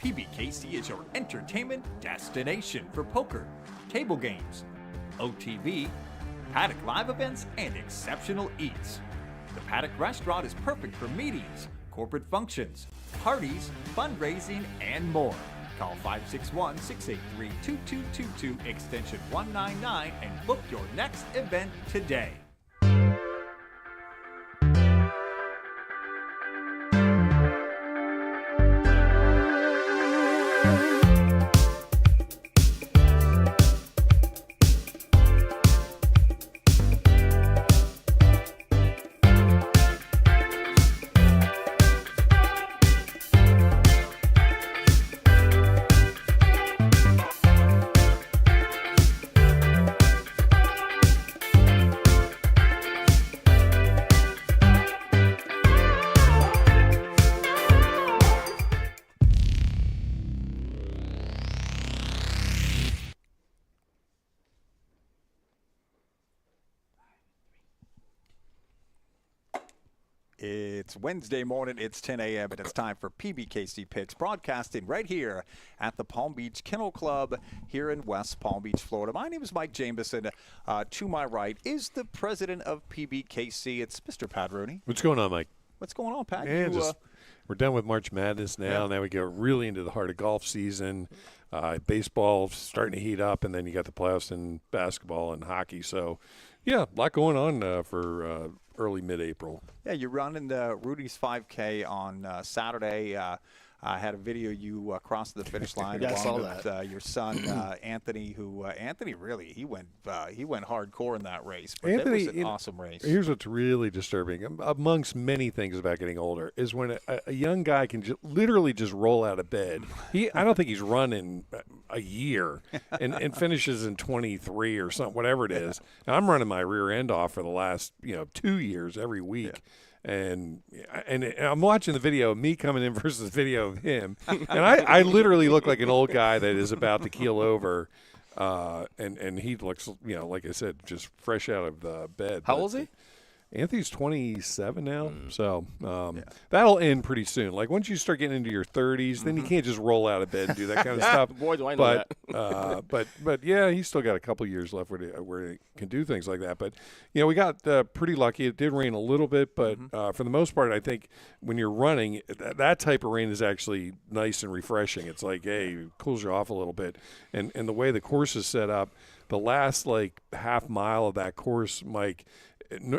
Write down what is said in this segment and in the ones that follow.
PBKC is your entertainment destination for poker, table games, OTB, Paddock live events, and exceptional eats. The Paddock restaurant is perfect for meetings, corporate functions, parties, fundraising, and more. Call 561-683-2222 extension 199 and book your next event today. It's Wednesday morning, it's 10 a.m., and it's time for PBKC Picks, broadcasting right here at the Palm Beach Kennel Club here in West Palm Beach, Florida. My name is Mike Jameson. To my right is the president of PBKC. It's Mr. Pat Rooney. What's going on, Mike? What's going on, Pat? Man, we're done with March Madness now. Now we get really into the heart of golf season. Baseball starting to heat up, and then you got the playoffs in basketball and hockey. So, yeah, a lot going on for early mid-April. Yeah, you're running the Rudy's 5K on Saturday. I had a video you crossed the finish line along with your son Anthony. Who Anthony really he went hardcore in that race. But Anthony, it was an awesome race. Here's what's really disturbing, amongst many things about getting older, is when a young guy can literally just roll out of bed. I don't think he's run in a year and finishes in 23 or something, whatever it is. And I'm running my rear end off for the last 2 years every week. Yeah. And I'm watching the video of me coming in versus the video of him, and I literally look like an old guy that is about to keel over, and he looks, like I said, just fresh out of the bed. How old is he? Anthony's 27 now, so that'll end pretty soon. Like once you start getting into your 30s, then you can't just roll out of bed and do that kind of stuff. Boy, do I know that. But yeah, he's still got a couple years left where he can do things like that. But we got pretty lucky. It did rain a little bit, but for the most part, I think when you're running, that type of rain is actually nice and refreshing. It's like, hey, it cools you off a little bit. And the way the course is set up, the last half mile of that course, Mike,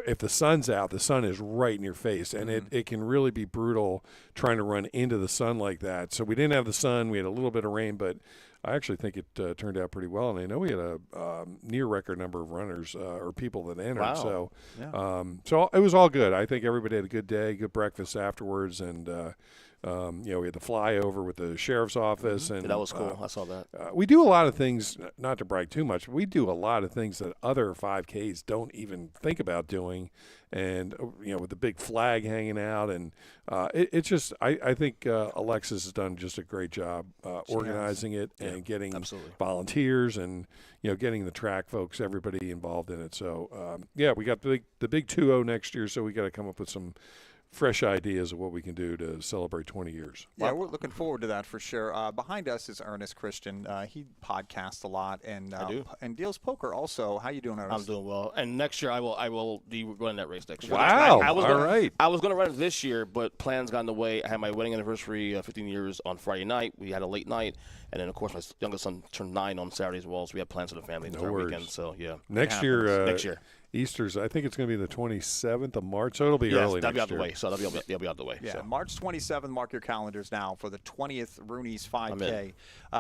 if the sun's out, the sun is right in your face, and it can really be brutal trying to run into the sun like that. So we didn't have the sun. We had a little bit of rain, but I actually think it turned out pretty well. And I know we had a near record number of runners or people that entered. Wow. So, so it was all good. I think everybody had a good day, good breakfast afterwards, and we had the flyover with the sheriff's office. And that was cool. I saw that. We do a lot of things, not to brag too much, but we do a lot of things that other 5Ks don't even think about doing. And, with the big flag hanging out. And it's just, I think Alexis has done just a great job organizing it and getting volunteers and, getting the track folks, everybody involved in it. So, we got the big 2-0 next year, so we got to come up with some fresh ideas of what we can do to celebrate 20 years. Yeah, we're looking forward to that for sure. Behind us is Earnest Christian. He podcasts a lot and deals poker also. How you doing, Ernest? I'm doing well. And next year I will be running that race next year. Wow! I was going to run it this year, but plans got in the way. I had my wedding anniversary, 15 years on Friday night. We had a late night, and then of course my youngest son turned 9 on Saturday as well. So we had plans for the family this weekend. So yeah, next year. Easter's, I think it's going to be the 27th of March, so it'll be early that'll next be out year. the way. So they'll be out the way. Yeah, so. March 27th, mark your calendars now for the 20th Rooney's 5K.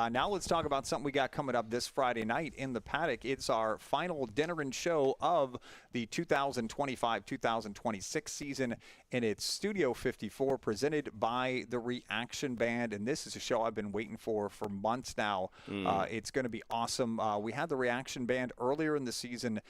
Now let's talk about something we got coming up this Friday night in the Paddock. It's our final dinner and show of the 2025-2026 season, and it's Studio 54 presented by the Reaction Band, and this is a show I've been waiting for months now. It's going to be awesome. We had the Reaction Band earlier in the season.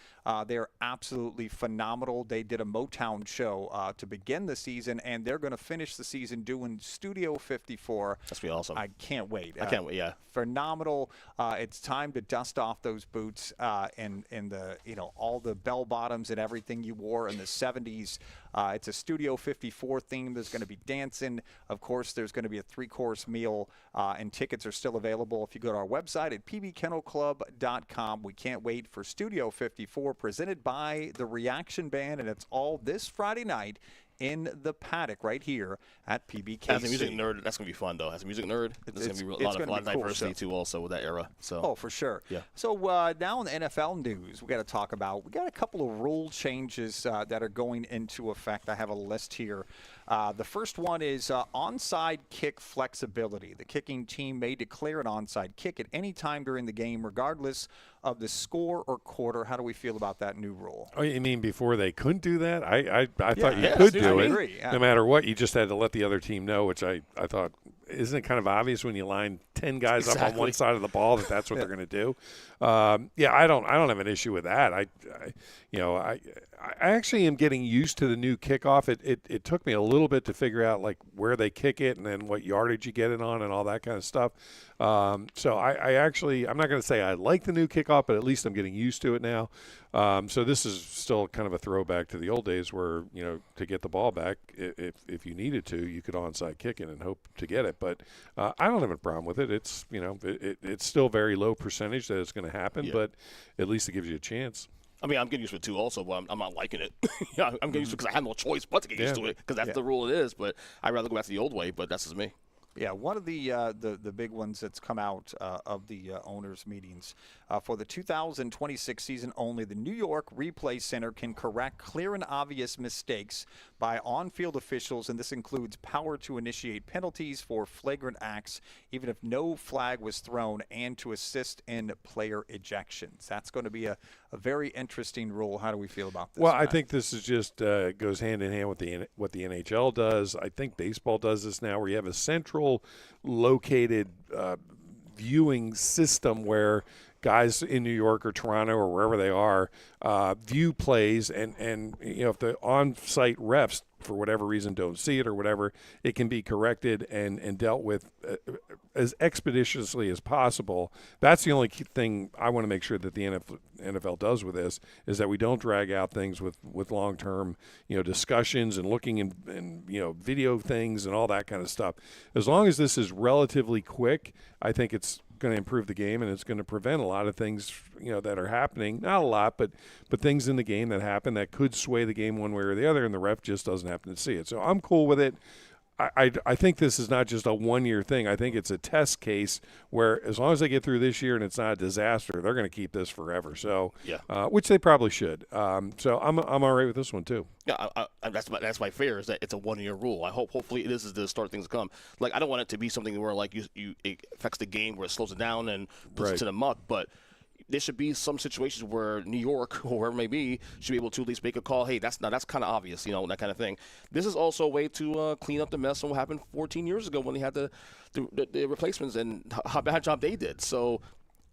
They're absolutely phenomenal. They did a Motown show to begin the season, and they're going to finish the season doing Studio 54. That's be awesome. I can't wait. I can't wait. Yeah, phenomenal. It's time to dust off those boots and the all the bell bottoms and everything you wore in the 70s. It's a Studio 54 theme. There's going to be dancing. Of course, there's going to be a 3-course meal, and tickets are still available if you go to our website at pbkennelclub.com. We can't wait for Studio 54, presented by the Reaction Band, and it's all this Friday night in the paddock right here at PBKC. As a music nerd, that's going to be fun, though. As a music nerd, there's going to be a lot of diversity, too, also, with that era. So. Oh, for sure. Yeah. So now in the NFL news, we got to talk about, we got a couple of rule changes that are going into effect. I have a list here. The first one is onside kick flexibility. The kicking team may declare an onside kick at any time during the game, regardless of the score or quarter. How do we feel about that new rule? Oh, you mean before they couldn't do that? I thought you yeah, could do I it. agree, yeah. No matter what, you just had to let the other team know, which I thought, isn't it kind of obvious when you line 10 guys up on one side of the ball that that's what they're going to do? I don't have an issue with that. I actually am getting used to the new kickoff. It took me a little bit to figure out like where they kick it and then what yardage you get it on and all that kind of stuff. So I'm not going to say I like the new kickoff, but at least I'm getting used to it now. So this is still kind of a throwback to the old days where, to get the ball back, if you needed to, you could onside kick it and hope to get it. But I don't have a problem with it. It's, it's still very low percentage that it's going to happen, but at least it gives you a chance. I mean, I'm getting used to it, too, also, but I'm not liking it. I'm getting used to it because I have no choice but to get used to it because that's the rule it is. But I'd rather go back to the old way, but that's just me. Yeah, one of the big ones that's come out of the owners' meetings for the 2026 season only, the New York Replay Center can correct clear and obvious mistakes by on-field officials, and this includes power to initiate penalties for flagrant acts, even if no flag was thrown, and to assist in player ejections. That's going to be a very interesting rule. How do we feel about this? Well, I think this is just goes hand in hand with what the NHL does. I think baseball does this now, where you have a central located viewing system where guys in New York or Toronto or wherever they are view plays, and if the on-site refs for whatever reason don't see it or whatever, it can be corrected and dealt with as expeditiously as possible. That's the only thing I want to make sure that the NFL does with this, is that we don't drag out things with long-term discussions and looking and video things and all that kind of stuff. As long as this is relatively quick, I think it's going to improve the game, and it's going to prevent a lot of things that are happening. Not a lot, but things in the game that happen that could sway the game one way or the other, and the ref just doesn't happen to see it. So I'm cool with it. I think this is not just a one-year thing. I think it's a test case where as long as they get through this year and it's not a disaster, they're going to keep this forever. So, which they probably should. So I'm all right with this one too. Yeah, that's my fear, is that it's a one-year rule. Hopefully this is the start of things to come. Like, I don't want it to be something where like it affects the game, where it slows it down and puts it to the muck, but there should be some situations where New York or whoever it may be should be able to at least make a call. Hey, that's kind of obvious, that kind of thing. This is also a way to clean up the mess on what happened 14 years ago when they had the replacements and how bad a job they did. So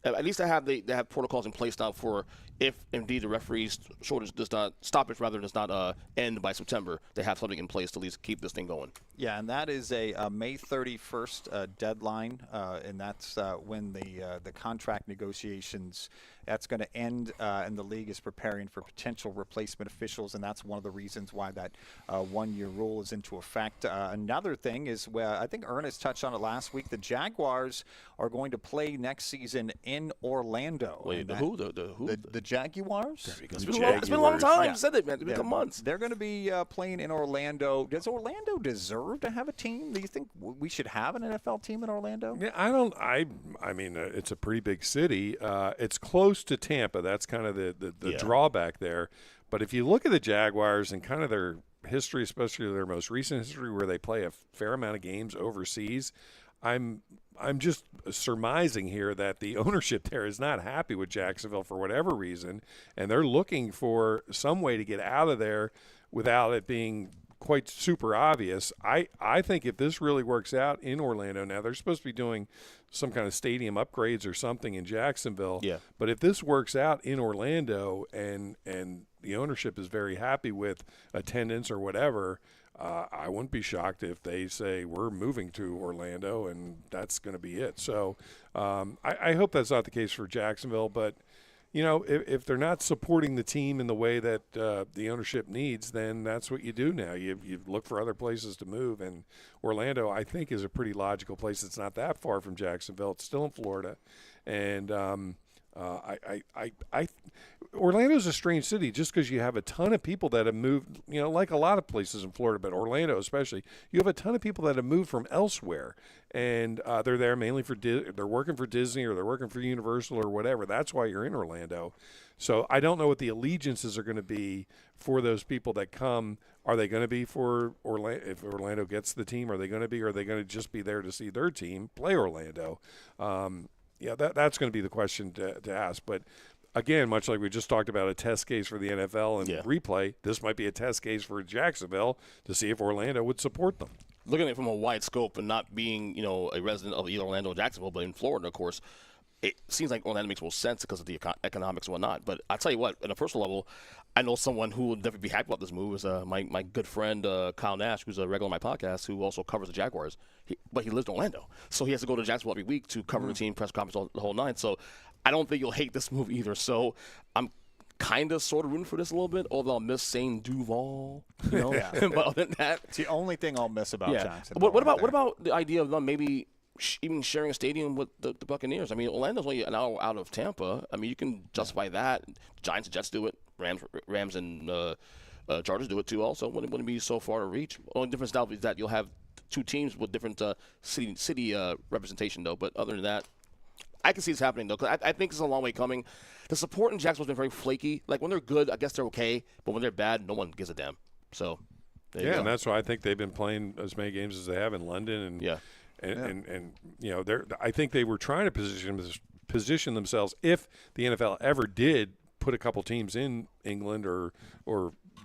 at least they have protocols in place now for if indeed the referee's stoppage does not end by September, they have something in place to at least keep this thing going. Yeah, and that is a May 31st deadline, and that's when the contract negotiations, that's going to end, and the league is preparing for potential replacement officials, and that's one of the reasons why that one-year rule is into effect. Another thing is, I think Earnest touched on it last week, the Jaguars are going to play next season in Orlando. Wait, the who? The Jaguars? It's been a long time. You said it, man. It's been a couple months. They're going to be playing in Orlando. Does Orlando deserve to have a team? Do you think we should have an NFL team in Orlando? Yeah, I mean, it's a pretty big city. It's close to Tampa. That's kind of the drawback there. But if you look at the Jaguars and kind of their history, especially their most recent history, where they play a fair amount of games overseas, I'm just surmising here that the ownership there is not happy with Jacksonville for whatever reason, and they're looking for some way to get out of there without it being quite super obvious. I think if this really works out in Orlando, now they're supposed to be doing some kind of stadium upgrades or something in Jacksonville. Yeah. But if this works out in Orlando and the ownership is very happy with attendance or whatever, I wouldn't be shocked if they say we're moving to Orlando and that's going to be it. So I hope that's not the case for Jacksonville, but if they're not supporting the team in the way that the ownership needs, then that's what you do now. You look for other places to move, and Orlando, I think, is a pretty logical place. It's not that far from Jacksonville. It's still in Florida, and Orlando's a strange city just because you have a ton of people that have moved, like a lot of places in Florida, but Orlando especially. You have a ton of people that have moved from elsewhere, and they're there mainly they're working for Disney or they're working for Universal or whatever. That's why you're in Orlando. So I don't know what the allegiances are going to be for those people that come. Are they going to be for Orlando? If Orlando gets the team, are they going to just be there to see their team play Orlando? Yeah, that's going to be the question to ask. But again, much like we just talked about a test case for the NFL and replay, this might be a test case for Jacksonville to see if Orlando would support them. Looking at it from a wide scope and not being, a resident of either Orlando or Jacksonville, but in Florida, of course, it seems like Orlando makes more sense because of the economics and whatnot. But I'll tell you what, on a personal level, I know someone who would definitely be happy about this move is my good friend Kyle Nash, who's a regular on my podcast, who also covers the Jaguars. But he lives in Orlando, so he has to go to Jacksonville every week to cover the team, press conference, the whole nine. So I don't think you'll hate this move either. So I'm kind of sort of rooting for this a little bit, although I'll miss saying Duval. But other than that, it's the only thing I'll miss about Jacksonville. What about the idea of them maybe even sharing a stadium with the Buccaneers? I mean, Orlando's only an hour out of Tampa. I mean, you can justify that. Giants and Jets do it. Rams and Chargers do it too. Also, wouldn't be so far to reach. Only difference now is that you'll have two teams with different city representation, though. But other than that, I can see this happening though, because I think it's a long way coming. The support in Jacksonville's been very flaky. Like when they're good, I guess they're okay, but when they're bad, no one gives a damn. So and that's why I think they've been playing as many games as they have in London, and I think they were trying to position themselves if the NFL ever did put a couple teams in England or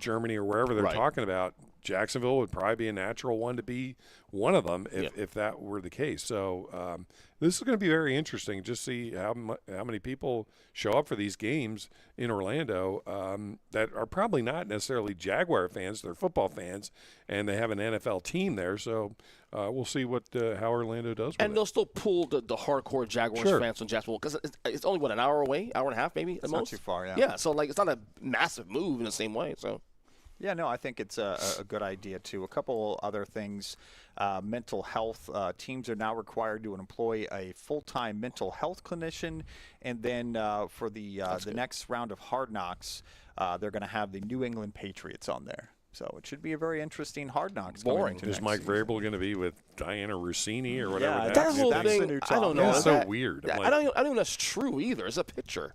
Germany or wherever they're talking about. Jacksonville would probably be a natural one to be one of them if that were the case. So this is going to be very interesting. Just see how many people show up for these games in Orlando that are probably not necessarily Jaguar fans. They're football fans, and they have an NFL team there. So we'll see how Orlando does with and they'll still pull the hardcore Jaguars fans from Jacksonville because it's only, an hour away, hour and a half maybe at most? Not too far, Yeah, so it's not a massive move in the same way, so. Yeah, no, I think it's a good idea, too. A couple other things. Mental health. Teams are now required to employ a full-time mental health clinician. And then for the next round of Hard Knocks, they're going to have the New England Patriots on there. So it should be a very interesting Hard Knocks. Boring. Is Mike Vrabel going to be with Diana Rossini or whatever? Yeah, that whole thing, I don't know. That's so weird. I don't know if that's true either. It's a picture.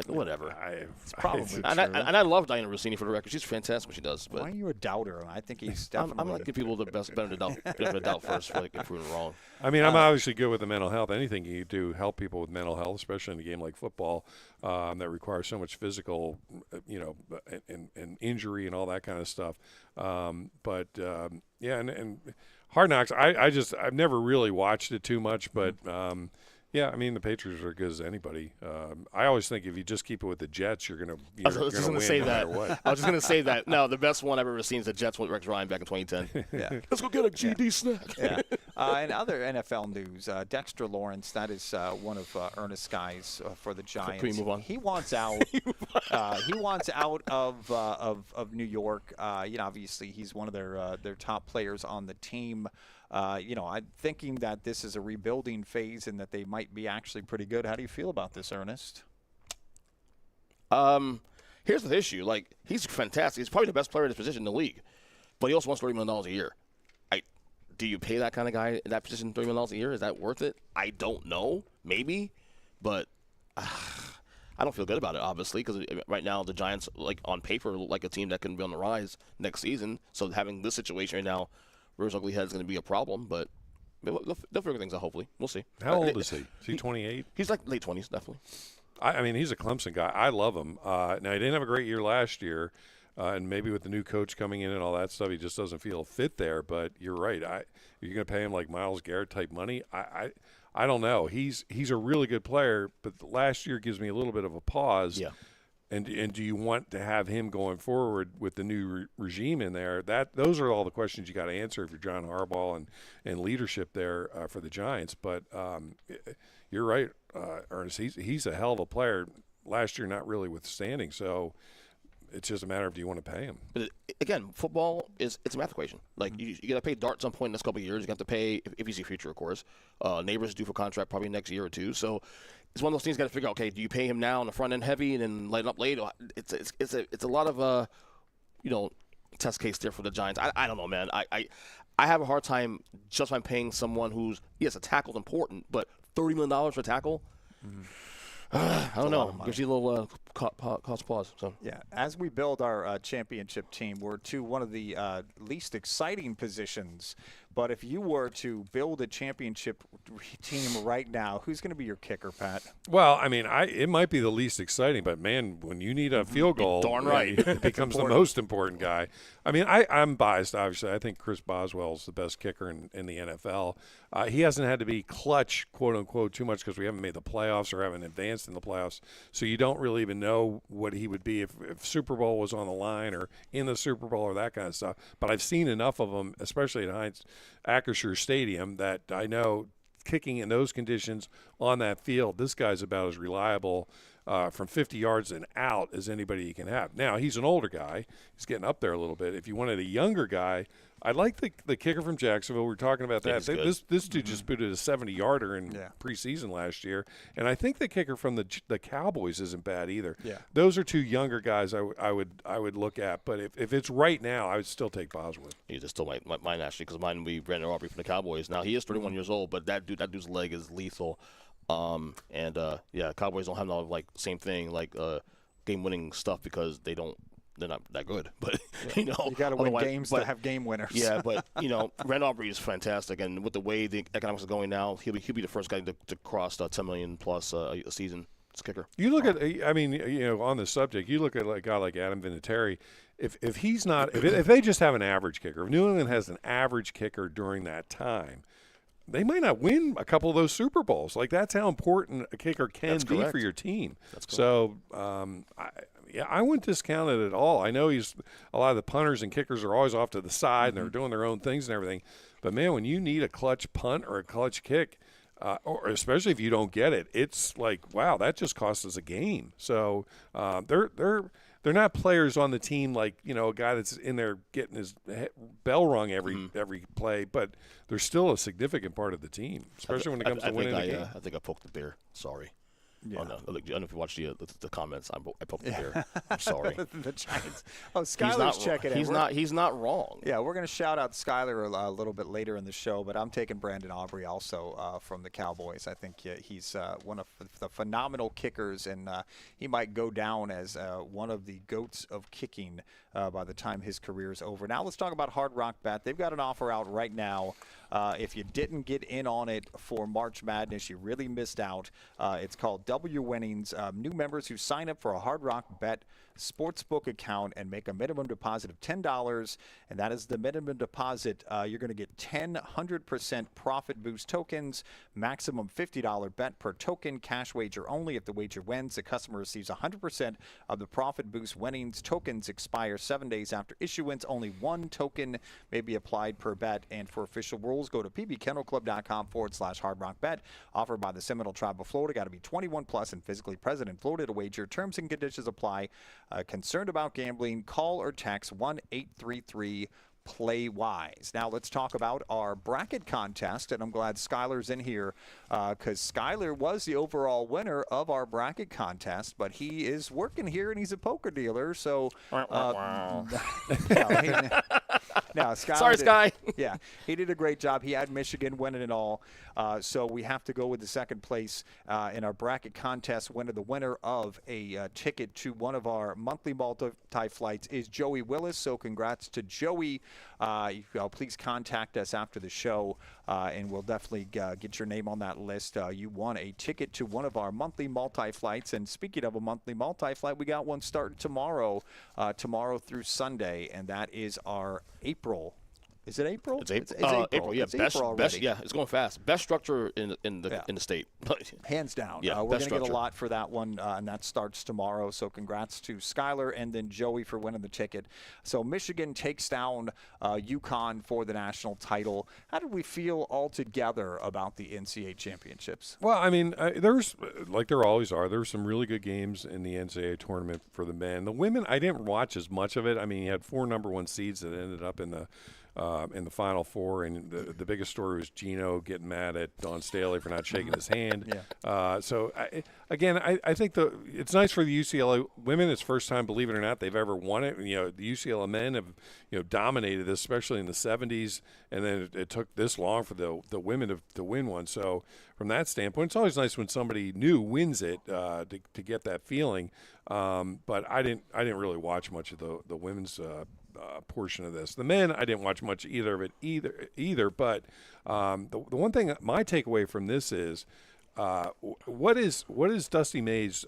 Whatever. It's probably true. And I love Diana Rossini for the record. She's fantastic what she does. But why are you a doubter? I think he's definitely. I'm not giving people the benefit of the doubt first for get proven wrong. I mean, I'm obviously good with the mental health. Anything you do help people with mental health, especially in a game like football that requires so much physical, and injury and all that kind of stuff. And Hard Knocks. I've never really watched it too much, but. Yeah, I mean the Patriots are as good as anybody. I always think if you just keep it with the Jets, you're going to win no matter what. I was just going to say that. No, the best one I've ever seen is the Jets with Rex Ryan back in 2010. Yeah, let's go get a GD snack. Yeah. And other NFL news, Dexter Lawrence, that is one of Earnest guys for the Giants. Can we move on? He wants out. He wants out of New York. Obviously he's one of their top players on the team. I'm thinking that this is a rebuilding phase and that they might be actually pretty good. How do you feel about this, Earnest? Here's the issue. He's fantastic. He's probably the best player in his position in the league. But he also wants $30 million a year. Do you pay that kind of guy in that position $30 million a year? Is that worth it? I don't know. Maybe. But I don't feel good about it, obviously, because right now the Giants, on paper, look like a team that can be on the rise next season. So having this situation right now, Rose Ugly Head is going to be a problem, but they'll figure things out, hopefully. We'll see. How old is he? Is he 28? He's late 20s, definitely. I mean, he's a Clemson guy. I love him. Now, he didn't have a great year last year, and maybe with the new coach coming in and all that stuff, he just doesn't feel fit there. But you're right. You're going to pay him like Myles Garrett type money? I don't know. He's a really good player, but last year gives me a little bit of a pause. Yeah. And do you want to have him going forward with the new regime in there? Those are all the questions you got to answer if you're John Harbaugh and leadership there for the Giants. But you're right, Ernest. He's a hell of a player. last year not really withstanding. So it's just a matter of do you want to pay him. But again, football it's a math equation. Like you got to pay Dart at some point in the next couple of years. You got to pay if you see future, of course. Neighbors is due for contract probably next year or two. So it's one of those things you got to figure out. Okay, do you pay him now on the front end heavy and then lighten up late? It's a lot of test case there for the Giants. I don't know, man. I have a hard time justifying paying someone who's yes, a tackle's important, but $30 million for a tackle. I don't know. Gives you a little cost pause. So yeah, as we build our championship team, we're to one of the least exciting positions. But if you were to build a championship team right now, who's going to be your kicker, Pat? Well, I mean, it might be the least exciting, but man, when you need a field goal, darn right, it becomes the most important guy. I mean, I'm biased, obviously. I think Chris Boswell's the best kicker in the NFL. He hasn't had to be clutch, quote unquote, too much because we haven't made the playoffs or haven't advanced in the playoffs. So you don't really even know what he would be if Super Bowl was on the line or in the Super Bowl or that kind of stuff. But I've seen enough of them, especially at Heinz Acrisure Stadium, that I know kicking in those conditions on that field, this guy's about as reliable from 50 yards and out as anybody you can have. Now, he's an older guy. He's getting up there a little bit. If you wanted a younger guy, I like the kicker from Jacksonville. We were talking about that. This dude just booted a 70-yarder in preseason last year. And I think the kicker from the Cowboys isn't bad either. Yeah. Those are two younger guys I would look at. But if it's right now, I would still take Boswell. He's still mine actually, because mine we ran robbery from the Cowboys. Now he is 31 years old, but that dude's leg is lethal. Cowboys don't have no same thing game-winning stuff because they're not that good. But you got to win games to have game winners. Yeah, but Ren Aubrey is fantastic, and with the way the economics are going now, he'll be the first guy to cross 10 million plus a season. It's a kicker. You look at, I mean, on this subject, you look at a guy like Adam Vinatieri. If he's not, if they just have an average kicker, if New England has an average kicker during that time, they might not win a couple of those Super Bowls. That's how important a kicker can be for your team. So, I wouldn't discount it at all. I know a lot of the punters and kickers are always off to the side and they're doing their own things and everything. But man, when you need a clutch punt or a clutch kick, or especially if you don't get it, it's like, wow, that just costs us a game. So they're not players on the team like a guy that's in there getting his bell rung every play, but they're still a significant part of the team, especially when it comes to winning the game. I think I poked the bear. Sorry. Yeah. I don't know if you watched the comments. I poked the bear. I'm sorry. The Giants. Oh, Skyler's checking in. He's not wrong. Yeah, we're going to shout out Skyler a little bit later in the show, but I'm taking Brandon Aubrey also from the Cowboys. I think he's one of the phenomenal kickers, and he might go down as one of the GOATs of kicking by the time his career is over. Now let's talk about Hard Rock Bet. They've got an offer out right now. If you didn't get in on it for March Madness, you really missed out. It's called W Winnings. New members who sign up for a Hard Rock Bet sportsbook account and make a minimum deposit of $10, and that is the minimum deposit. You're going to get 100% profit boost tokens, maximum $50 bet per token, cash wager only. If the wager wins, the customer receives 100% of the profit boost winnings. Tokens expire 7 days after issuance. Only one token may be applied per bet, and for official rules, go to pbkennelclub.com/Hard Rock Bet. Offered by the Seminole Tribe of Florida. Got to be 21 plus and physically present in Florida to wager. Terms and conditions apply. Concerned about gambling? Call or text 1-833-PLAY-WISE. Now let's talk about our bracket contest, and I'm glad Skyler's in here because Skyler was the overall winner of our bracket contest, but he is working here and he's a poker dealer, so no, Sorry, Sky. Yeah, he did a great job. He had Michigan winning it all. So we have to go with the second place in our bracket contest winner. The winner of a ticket to one of our monthly multi-flights is Joey Willis. So congrats to Joey. Please contact us after the show, and we'll definitely get your name on that list. You won a ticket to one of our monthly multi-flights. And speaking of a monthly multi-flight, we got one starting tomorrow through Sunday, and that is our April Is it April? It's April. It's April. April. Yeah, it's best, April already. yeah, it's going fast. Best structure in the state. Hands down. Yeah, we're going best to get a structure. lot for that one, and that starts tomorrow. So congrats to Skylar and then Joey for winning the ticket. So Michigan takes down UConn for the national title. How did we feel altogether about the NCAA championships? Well, I mean, there's, like there always are, there were some really good games in the NCAA tournament for the men. The women, I didn't watch as much of it. I mean, you had 4 number 1 seeds that ended up in the Final Four, and the biggest story was Gino getting mad at Don Staley for not shaking his hand. So I think it's nice for the UCLA women. It's first time, believe it or not, they've ever won it. You know, the UCLA men have dominated this, especially in the 70s, and then it took this long for the women to win one. So from that standpoint, it's always nice when somebody new wins it to get that feeling. But I didn't really watch much of the women's portion of this. The men, I didn't watch much either of it either. But the one thing, my takeaway from this is, what is Dusty May's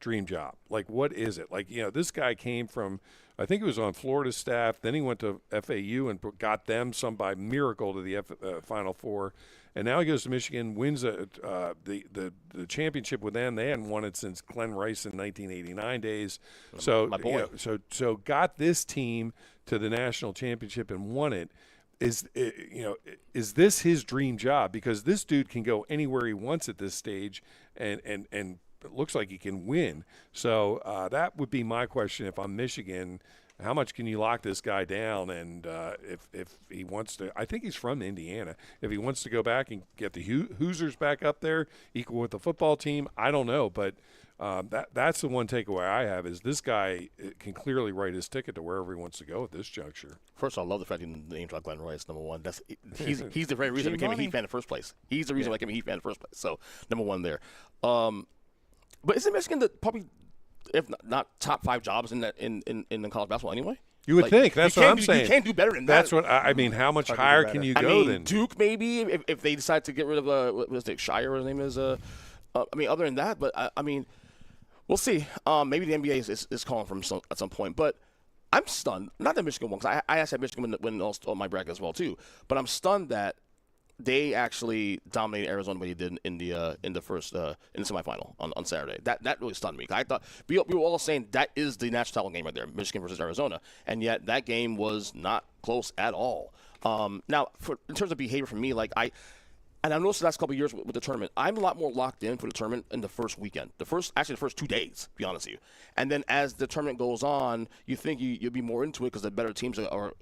dream job? Like, what is it? Like, this guy came from, I think he was on Florida staff. Then he went to FAU and got them by miracle to the Final Four. And now he goes to Michigan, wins the championship with them. They hadn't won it since Glenn Rice in 1989 days. So, my boy. So got this team to the national championship and won it. Is this his dream job? Because this dude can go anywhere he wants at this stage, and it looks like he can win. So that would be my question if I'm Michigan. How much can you lock this guy down? And if he wants to, I think he's from Indiana. If he wants to go back and get the Hoosiers back up there, equal with the football team, I don't know. But that's the one takeaway I have is this guy can clearly write his ticket to wherever he wants to go at this juncture. First of all, I love the fact that the name dropped Glenn Rice, number one. He's the very reason I became a Heat fan in the first place. He's the reason I became a Heat fan in the first place. So, number one there. But isn't Michigan probably, if not top 5 jobs in the college basketball anyway? You would think. That's what I'm saying. You can't do better than that. That's what I mean. How much higher can you go than Duke? Maybe if they decide to get rid of what was it, Shire? His name is. Other than that, but I mean, we'll see. Maybe the NBA is calling from at some point, but I'm stunned. Not that Michigan won, because I had Michigan win all my bracket as well too. But I'm stunned that they actually dominated Arizona the way they did in the semifinal on Saturday. That really stunned me. I thought we were all saying that is the national title game right there, Michigan versus Arizona, and yet that game was not close at all. Now, in terms of behavior for me, and I've noticed the last couple of years with the tournament, I'm a lot more locked in for the tournament in the first weekend. The first 2 days, to be honest with you. And then as the tournament goes on, you think you'll be more into it because the better teams are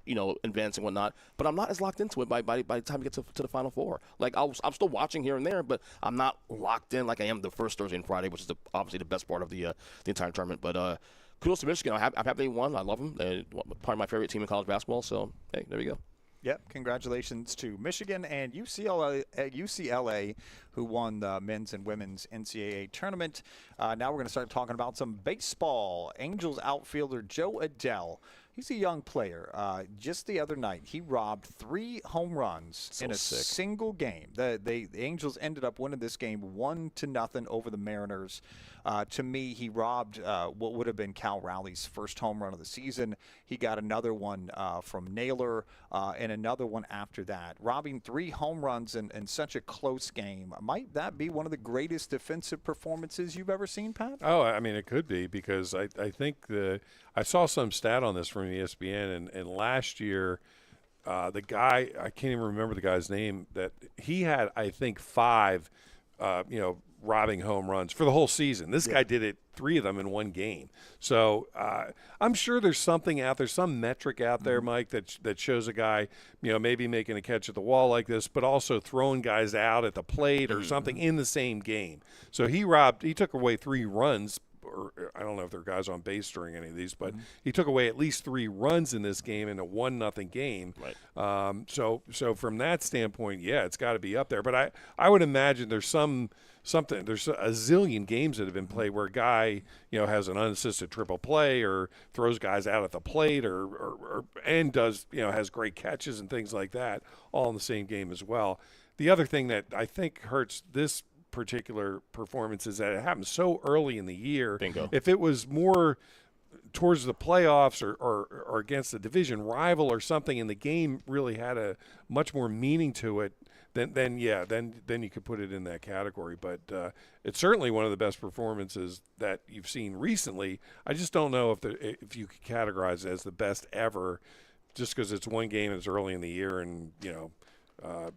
advancing and whatnot. But I'm not as locked into it by the time we get to the Final Four. I'm still watching here and there, but I'm not locked in like I am the first Thursday and Friday, which is obviously the best part of the entire tournament. But kudos to Michigan. I'm happy they won. I love them. They're probably my favorite team in college basketball. So, hey, there we go. Yep, congratulations to Michigan and UCLA, who won the men's and women's NCAA tournament. Now we're going to start talking about some baseball. Angels outfielder Joe Adell. He's a young player. Just the other night, he robbed 3 home runs in a single game. The Angels ended up winning this game 1-0 over the Mariners. To me, he robbed what would have been Cal Rowley's first home run of the season. He got another one from Naylor and another one after that. Robbing 3 home runs in such a close game. Might that be one of the greatest defensive performances you've ever seen, Pat? Oh, I mean, it could be, because I think I saw some stat on this from ESPN, and last year the guy, I can't even remember the guy's name, that he had, I think, 5 robbing home runs for the whole season. This guy did it, 3 of them in one game. So I'm sure there's something out there, some metric out there, Mike, that shows a guy, maybe making a catch at the wall like this, but also throwing guys out at the plate or something in the same game. So he took away 3 runs. Or I don't know if there are guys on base during any of these, but he took away at least 3 runs in this game in a 1-0 game. Right. So from that standpoint, yeah, it's got to be up there. But I would imagine there's something. There's a zillion games that have been played where a guy has an unassisted triple play or throws guys out at the plate and does has great catches and things like that, all in the same game as well. The other thing that I think hurts this particular performance is that it happened so early in the year. Bingo. If it was more towards the playoffs or against a division rival or something, and the game really had a much more meaning to it, then you could put it in that category. But it's certainly one of the best performances that you've seen recently. I just don't know if you could categorize it as the best ever, just because it's one game and it's early in the year, and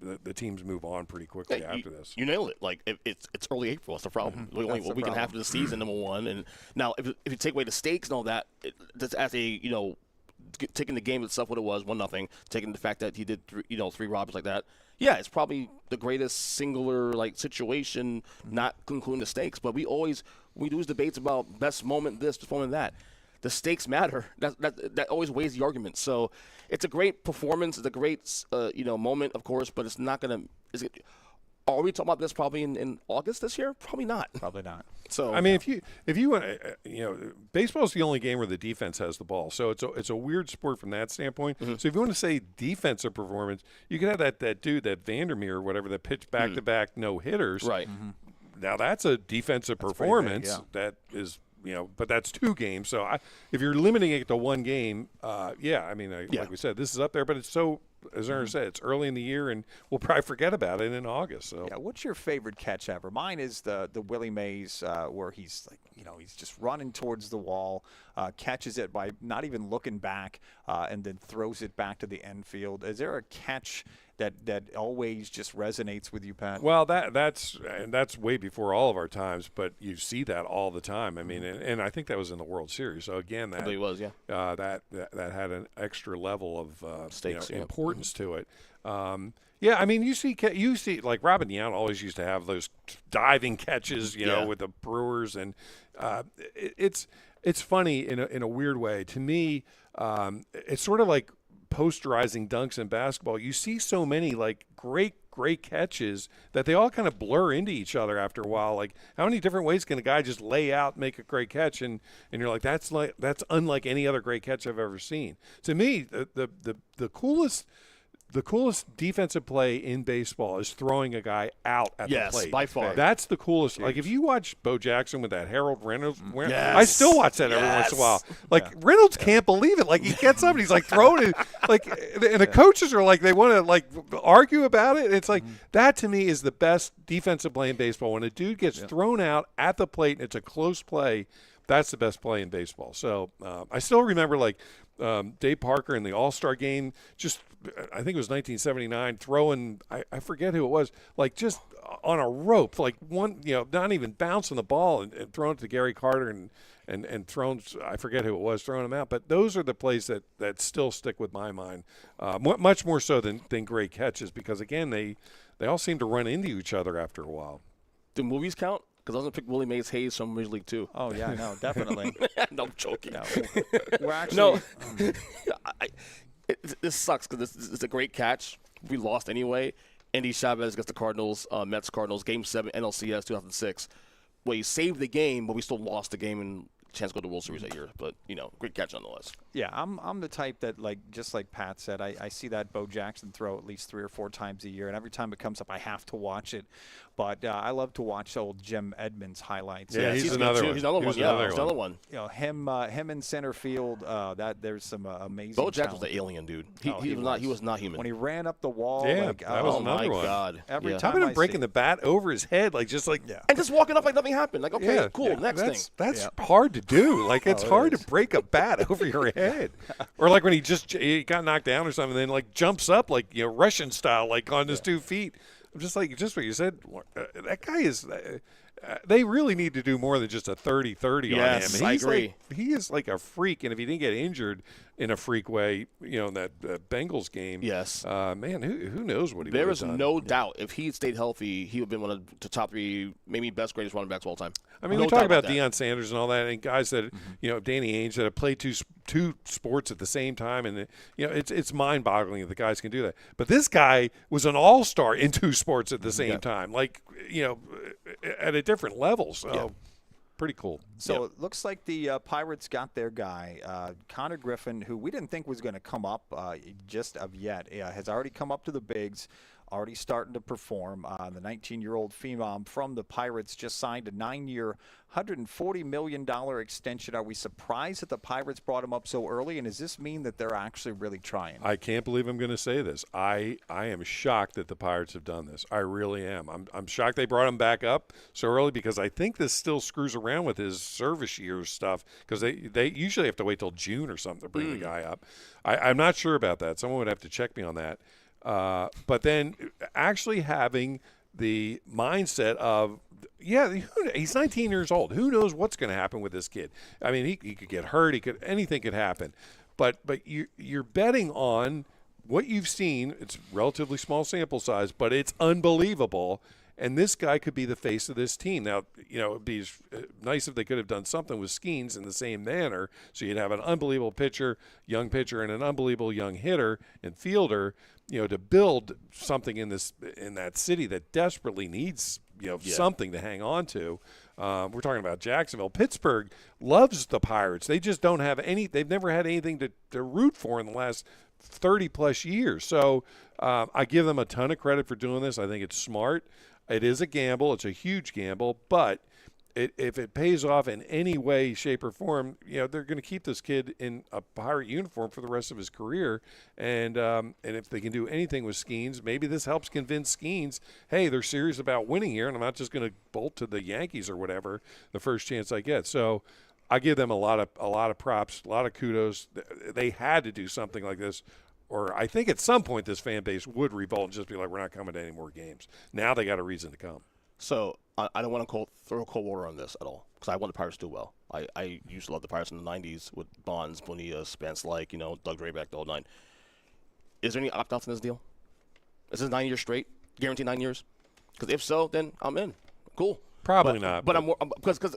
the teams move on pretty quickly after this. You nailed it. Like it's early April. That's the problem. Mm-hmm. Only a week and a half of the season, number one. And now if you take away the stakes and all that, that's as a taking the game itself what it was, 1-0, taking the fact that he did three robberies like that. Yeah, it's probably the greatest singular situation, not including the stakes. But we lose debates about best moment this, best moment that. The stakes matter. That always weighs the argument. So it's a great performance. It's a great moment, of course. But it's not gonna. Are we talking about this probably in August this year? Probably not. Probably not. So I mean, if you want, baseball is the only game where the defense has the ball. So it's a weird sport from that standpoint. Mm-hmm. So if you want to say defensive performance, you can have that dude, that Vandermeer or whatever, that pitched back-to-back no hitters. Right. Mm-hmm. Now that's a defensive performance. Big, that is. But that's 2 games. So if you're limiting it to 1 game, like we said, this is up there. But it's so, as Ernest said, it's early in the year, and we'll probably forget about it in August. So what's your favorite catch ever? Mine is the Willie Mays where he's he's just running towards the wall, catches it by not even looking back, and then throws it back to the end field. Is there a catch that always just resonates with you, Pat? Well, that's way before all of our times, but you see that all the time. I mean, and I think that was in the World Series. So again, that I believe it was, that had an extra level of stakes, importance to it. I mean, you see like Robin Yount always used to have those diving catches, with the Brewers, and it's funny in a weird way. To me, it's sort of like posterizing dunks in basketball. You see so many like great catches that they all kind of blur into each other after a while. Like, how many different ways can a guy just lay out and make a great catch, and you're like, that's unlike any other great catch I've ever seen. To me, the coolest defensive play in baseball is throwing a guy out at the plate. Yes, by far. That's the coolest. Huge. Like, if you watch Bo Jackson with that Harold Reynolds, yes. I still watch that every once in a while. Like, Reynolds can't believe it. Like, he gets up and he's like throwing it. Like, and the coaches are like, they want to like argue about it. It's like, that to me is the best defensive play in baseball. When a dude gets thrown out at the plate and it's a close play, that's the best play in baseball. So I still remember like Dave Parker in the All-Star game, just I think it was 1979, throwing, I forget who it was, like just on a rope, like one, not even bouncing the ball and throwing it to Gary Carter and thrown, I forget who it was, throwing him out. But those are the plays that still stick with my mind, much more so than great catches, because, again, they all seem to run into each other after a while. Do movies count? Because I was going to pick Willie Mays Hayes from Major League 2. Oh, yeah, no, definitely. No, I'm joking. No, we're actually this sucks because it's a great catch. We lost anyway. Andy Chavez against the Cardinals, Mets-Cardinals, Game 7, NLCS 2006. Well, you saved the game, but we still lost the game and chance to go to the World Series that year. But, great catch nonetheless. Yeah, I'm the type that, just like Pat said, I see that Bo Jackson throw at least 3 or 4 times a year, and every time it comes up, I have to watch it. But I love to watch old Jim Edmonds highlights. Yeah, he's another one. He's another one. Him in center field. There's some amazing. Bo Jackson was the alien dude. He was not human. When he ran up the wall, that was another one. God. Every time about him breaking the bat over his head, and just walking up like nothing happened. Like, okay, cool, next thing. That's hard to do. Like, it's hard to break a bat over your head. Or like when he got knocked down or something, then like jumps up like Russian style, like on his 2 feet. I'm just like, just what you said. That guy is. They really need to do more than just a 30-30 on him. I agree. He is like a freak, and if he didn't get injured in a freak way, in that Bengals game, man, who knows what he would have done. There is no doubt if he had stayed healthy, he would have been one of the top 3, maybe best greatest running backs of all time. I mean, we talk about Deion Sanders and all that, and guys that Danny Ainge that have played two sports at the same time, and it's mind-boggling that the guys can do that. But this guy was an all-star in 2 sports at the same time, like at a different level. So pretty cool. So it looks like the Pirates got their guy, Konnor Griffin, who we didn't think was going to come up just of yet. Has already come up to the bigs. already starting to perform. The 19-year-old phenom from the Pirates just signed a 9-year, $140 million extension. Are we surprised that the Pirates brought him up so early, and does this mean that they're actually really trying? I can't believe I'm going to say this. I am shocked that the Pirates have done this. I really am. I'm shocked they brought him back up so early, because I think this still screws around with his service years stuff, because they usually have to wait till June or something to bring the guy up. I'm not sure about that. Someone would have to check me on that. But then actually having the mindset of, yeah, he's 19 years old. Who knows what's going to happen with this kid? I mean, he could get hurt. Anything could happen. But you're betting on what you've seen. It's relatively small sample size, but it's unbelievable. And this guy could be the face of this team. Now, it'd be nice if they could have done something with Skeens in the same manner. So you'd have an unbelievable young pitcher, and an unbelievable young hitter and fielder, to build something in that city that desperately needs, something to hang on to. We're talking about Jacksonville. Pittsburgh loves the Pirates. They just don't have they've never had anything to root for in the last 30-plus years. So I give them a ton of credit for doing this. I think it's smart. It is a gamble. It's a huge gamble. But if it pays off in any way, shape, or form, they're going to keep this kid in a Pirate uniform for the rest of his career. And if they can do anything with Skeens, maybe this helps convince Skeens, hey, they're serious about winning here, and I'm not just going to bolt to the Yankees or whatever the first chance I get. So I give them a lot of props, a lot of kudos. They had to do something like this, or I think at some point this fan base would revolt and just be like, we're not coming to any more games. Now they got a reason to come. So I don't want to throw cold water on this at all, because I want the Pirates to do well. I used to love the Pirates in the 90s with Bonds, Bonilla, Spence, Doug Drayback, the whole nine. Is there any opt-outs in this deal? Is this 9 years straight? Guaranteed 9 years? Because if so, then I'm in. Cool. Probably not. But because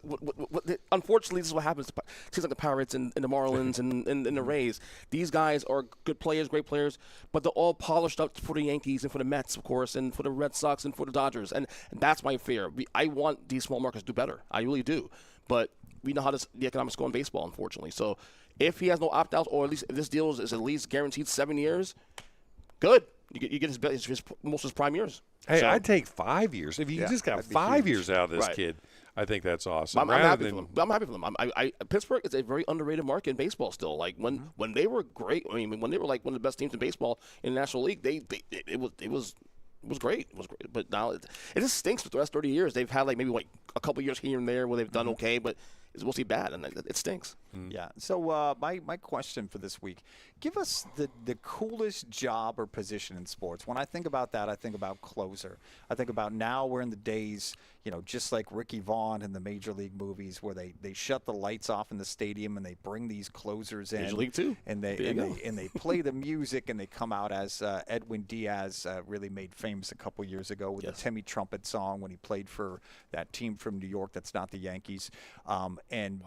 unfortunately, this is what happens. It seems like the Pirates and the Marlins and the Rays. These guys are good players, great players, but they're all polished up for the Yankees and for the Mets, of course, and for the Red Sox and for the Dodgers. And that's my fear. I want these small markets to do better. I really do. But we know how the economics go in baseball, unfortunately. So if he has no opt-outs, or at least if this deal is at least guaranteed 7 years, good. You get most of his prime years. Hey, so I'd take 5 years. If you just got 5 years out of this kid, I think that's awesome. I'm happy for them. Pittsburgh is a very underrated market in baseball still. Like when they were great, when they were like one of the best teams in baseball in the National League, it was great. It was great. But now it just stinks with the last 30 years. They've had maybe a couple years here and there where they've done okay, but it's mostly bad, and it stinks. Yeah. So my question for this week, give us the coolest job or position in sports. When I think about that, I think about closer. I think about now we're in the days, just like Ricky Vaughn in the Major League movies, where they shut the lights off in the stadium and they bring these closers in. Major League too. And they play the music, and they come out as Edwin Diaz really made famous a couple years ago with the Timmy Trumpet song when he played for that team from New York that's not the Yankees. And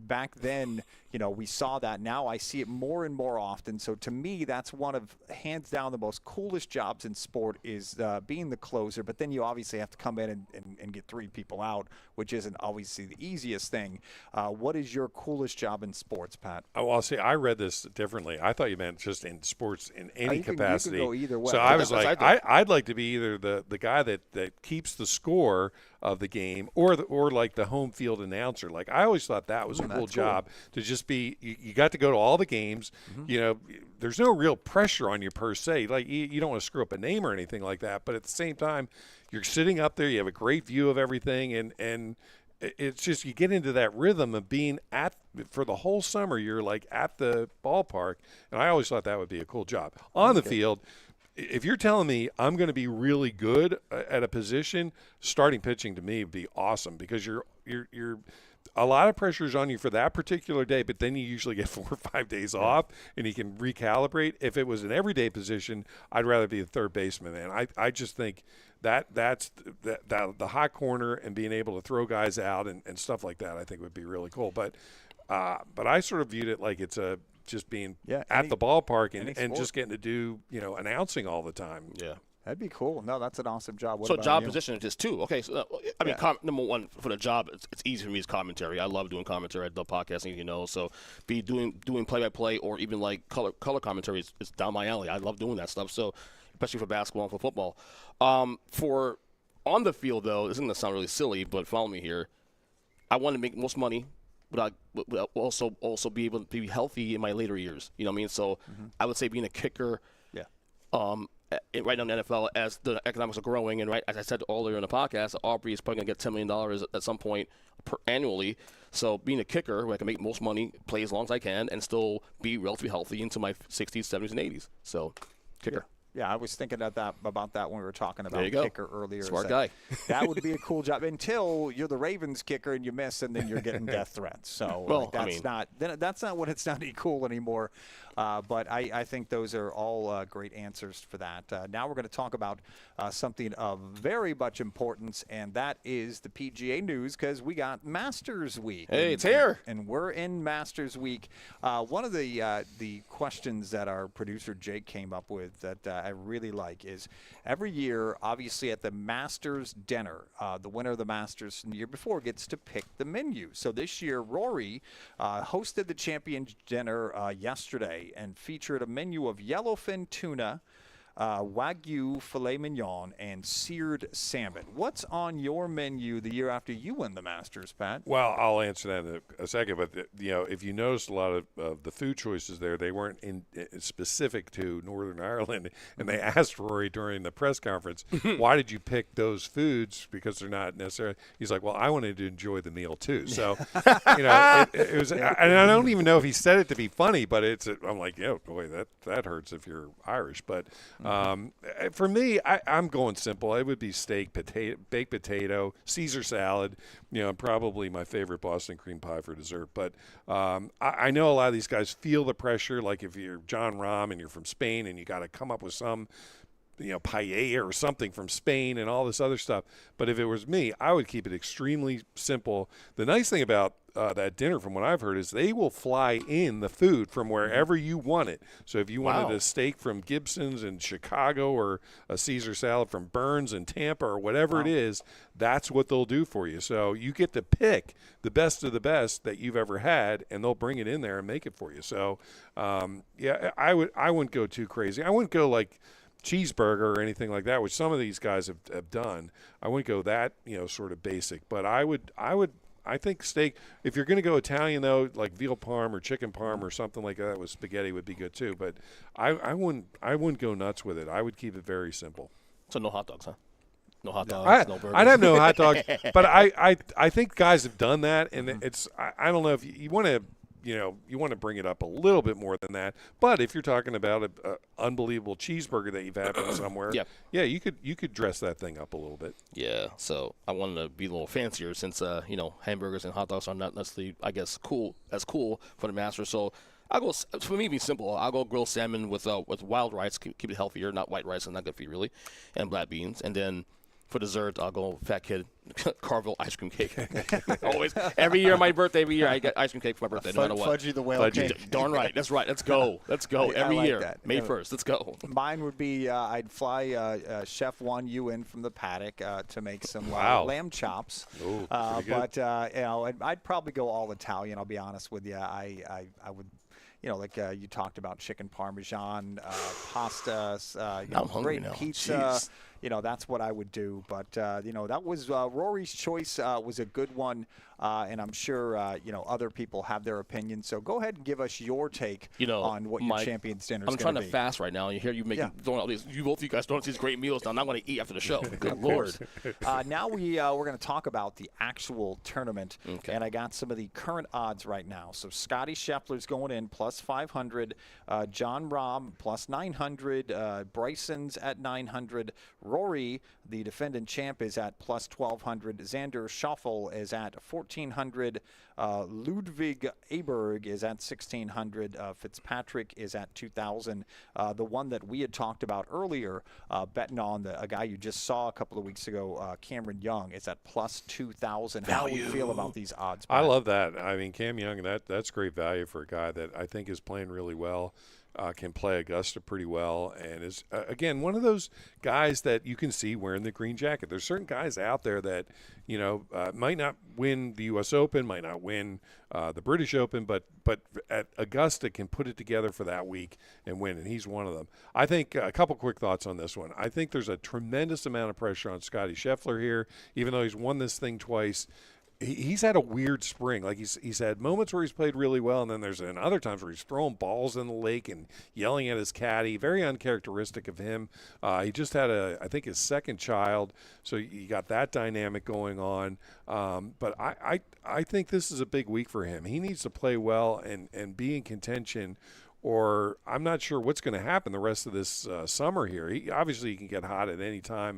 back then, we saw that. Now I see it more and more often. So to me, that's one of, hands down, the most coolest jobs in sport is being the closer. But then you obviously have to come in and get 3 people out, which isn't obviously the easiest thing. What is your coolest job in sports, Pat? Oh, well, see, I read this differently. I thought you meant just in sports in any capacity. You can go either way. So I was like, I'd like to be either the guy that keeps the score of the game, or like the home field announcer. Like, I always thought that was a cool job to just be. You got to go to all the games. There's no real pressure on you per se. Like, you don't want to screw up a name or anything like that. But at the same time, you're sitting up there. You have a great view of everything, and it's just, you get into that rhythm of being for the whole summer. You're like at the ballpark, and I always thought that would be a cool job on the field. If you're telling me I'm going to be really good at a position, starting pitching to me would be awesome, because you're a lot of pressure is on you for that particular day, but then you usually get 4 or 5 days off, and you can recalibrate. If it was an everyday position, I'd rather be a third baseman, man. I just think that's the hot corner, and being able to throw guys out and stuff like that, I think would be really cool. But I sort of viewed it like it's just being at the ballpark and just getting to do, announcing all the time. Yeah. That'd be cool. No, that's an awesome job. What so about job you? position is just 2. Okay, so number one for the job, it's easy for me is commentary. I love doing commentary. I love podcasting, So doing play-by-play or even like color commentary is down my alley. I love doing that stuff. So especially for basketball and for football. For on the field, though, this is going to sound really silly, but follow me here. I want to make most money, but also be able to be healthy in my later years. You know what I mean? So I would say being a kicker. Yeah. Right now in the NFL, as the economics are growing, and right as I said earlier in the podcast, Aubrey is probably going to get $10 million at some point annually. So being a kicker, where I can make most money, play as long as I can, and still be relatively healthy into my 60s, 70s, and 80s. So kicker. Yeah, I was thinking about that when we were talking about kicker earlier. Smart guy. That would be a cool job until you're the Ravens kicker and you miss, and then you're getting death threats. So well, that's not when it's not any cool anymore. But I think those are all great answers for that. Now we're going to talk about something of very much importance, and that is the PGA news, because we got Masters Week. Hey, it's here. And we're in Masters Week. One of the questions that our producer Jake came up with that I really like is every year, obviously at the Masters dinner, the winner of the Masters from the year before gets to pick the menu. So this year, Rory hosted the Champions Dinner yesterday and featured a menu of yellowfin tuna, Wagyu filet mignon, and seared salmon. What's on your menu the year after you win the Masters, Pat? Well, I'll answer that in a second. But if you noticed a lot of the food choices there, they weren't specific to Northern Ireland. And they asked Rory during the press conference, "Why did you pick those foods? Because they're not necessarily." He's like, "Well, I wanted to enjoy the meal too." So, it was. And I don't even know if he said it to be funny, but I'm like, "Yeah, boy, that hurts if you're Irish." But for me, I'm going simple. It would be steak, baked potato, Caesar salad, probably my favorite Boston cream pie for dessert. But I know a lot of these guys feel the pressure, like if you're John Rahm and you're from Spain and you got to come up with some paella or something from Spain and all this other stuff. But if it was me, I would keep it extremely simple. The nice thing about that dinner, from what I've heard, is they will fly in the food from wherever you want it. So if you wanted a steak from Gibson's in Chicago or a Caesar salad from Burns in Tampa or whatever it is, that's what they'll do for you. So you get to pick the best of the best that you've ever had, and they'll bring it in there and make it for you. So, I wouldn't go too crazy. I wouldn't go like cheeseburger or anything like that, which some of these guys have done. I wouldn't go that, sort of basic. But I think steak, if you're going to go Italian, though, like veal parm or chicken parm or something like that with spaghetti would be good too. But I wouldn't go nuts with it. I would keep it very simple. So no hot dogs, huh? No hot dogs, no burgers. I'd have no hot dogs. But I think guys have done that, and it's I don't know if you want to. You want to bring it up a little bit more than that. But if you're talking about an unbelievable cheeseburger that you've had from somewhere, you could dress that thing up a little bit. Yeah. So I wanted to be a little fancier since hamburgers and hot dogs are not necessarily, I guess, cool for the Masters. So I'll go. For me, be simple. I'll go grilled salmon with wild rice, keep it healthier, not white rice, and not good for you really, and black beans, and then. For dessert, I'll go Fat Kid Carvel ice cream cake. Always. Every year, my birthday, I get ice cream cake for my birthday, no matter what. Fudgy the whale cake. Darn right. That's right. Let's go. Every like year. That. May 1st. Let's go. Mine would be I'd fly Chef Juan Yu in from the paddock to make some lamb chops. Ooh, but I'd probably go all Italian. I'll be honest with you. I would. You talked about chicken parmesan, pasta, great pizza. Jeez. That's what I would do. But, that was Rory's choice was a good one. And I'm sure, other people have their opinions. So go ahead and give us your take on what your Champions Dinner is going to be. I'm trying to fast right now. You hear you throwing all these. Both of you guys throwing these great meals. Now I'm not going to eat after the show. Good Lord. Now we're going to talk about the actual tournament. Okay. And I got some of the current odds right now. So Scotty Scheffler's going in plus 500. John Rahm plus 900. Bryson's at 900. Rory, the defendant champ, is at plus 1,200. Xander Schauffele is at 1,400. Ludwig Aberg is at 1,600. Fitzpatrick is at 2,000. The one that we had talked about earlier, betting on a guy you just saw a couple of weeks ago, Cameron Young, is at plus 2,000. How do you feel about these odds, Pat? I love that. I mean, Cam Young, that's great value for a guy that I think is playing really well. can play Augusta pretty well, and is, again, one of those guys that you can see wearing the green jacket. There's certain guys out there that, might not win the U.S. Open, might not win the British Open, but at Augusta can put it together for that week and win, and he's one of them. I think a couple quick thoughts on this one. I think there's a tremendous amount of pressure on Scotty Scheffler here, even though he's won this thing twice. He's had a weird spring. Like he's had moments where he's played really well, and then there's other times where he's throwing balls in the lake and yelling at his caddy. Very uncharacteristic of him. He just had I think his second child, so you got that dynamic going on. But I think this is a big week for him. He needs to play well and be in contention, or I'm not sure what's going to happen the rest of this summer here. He can get hot at any time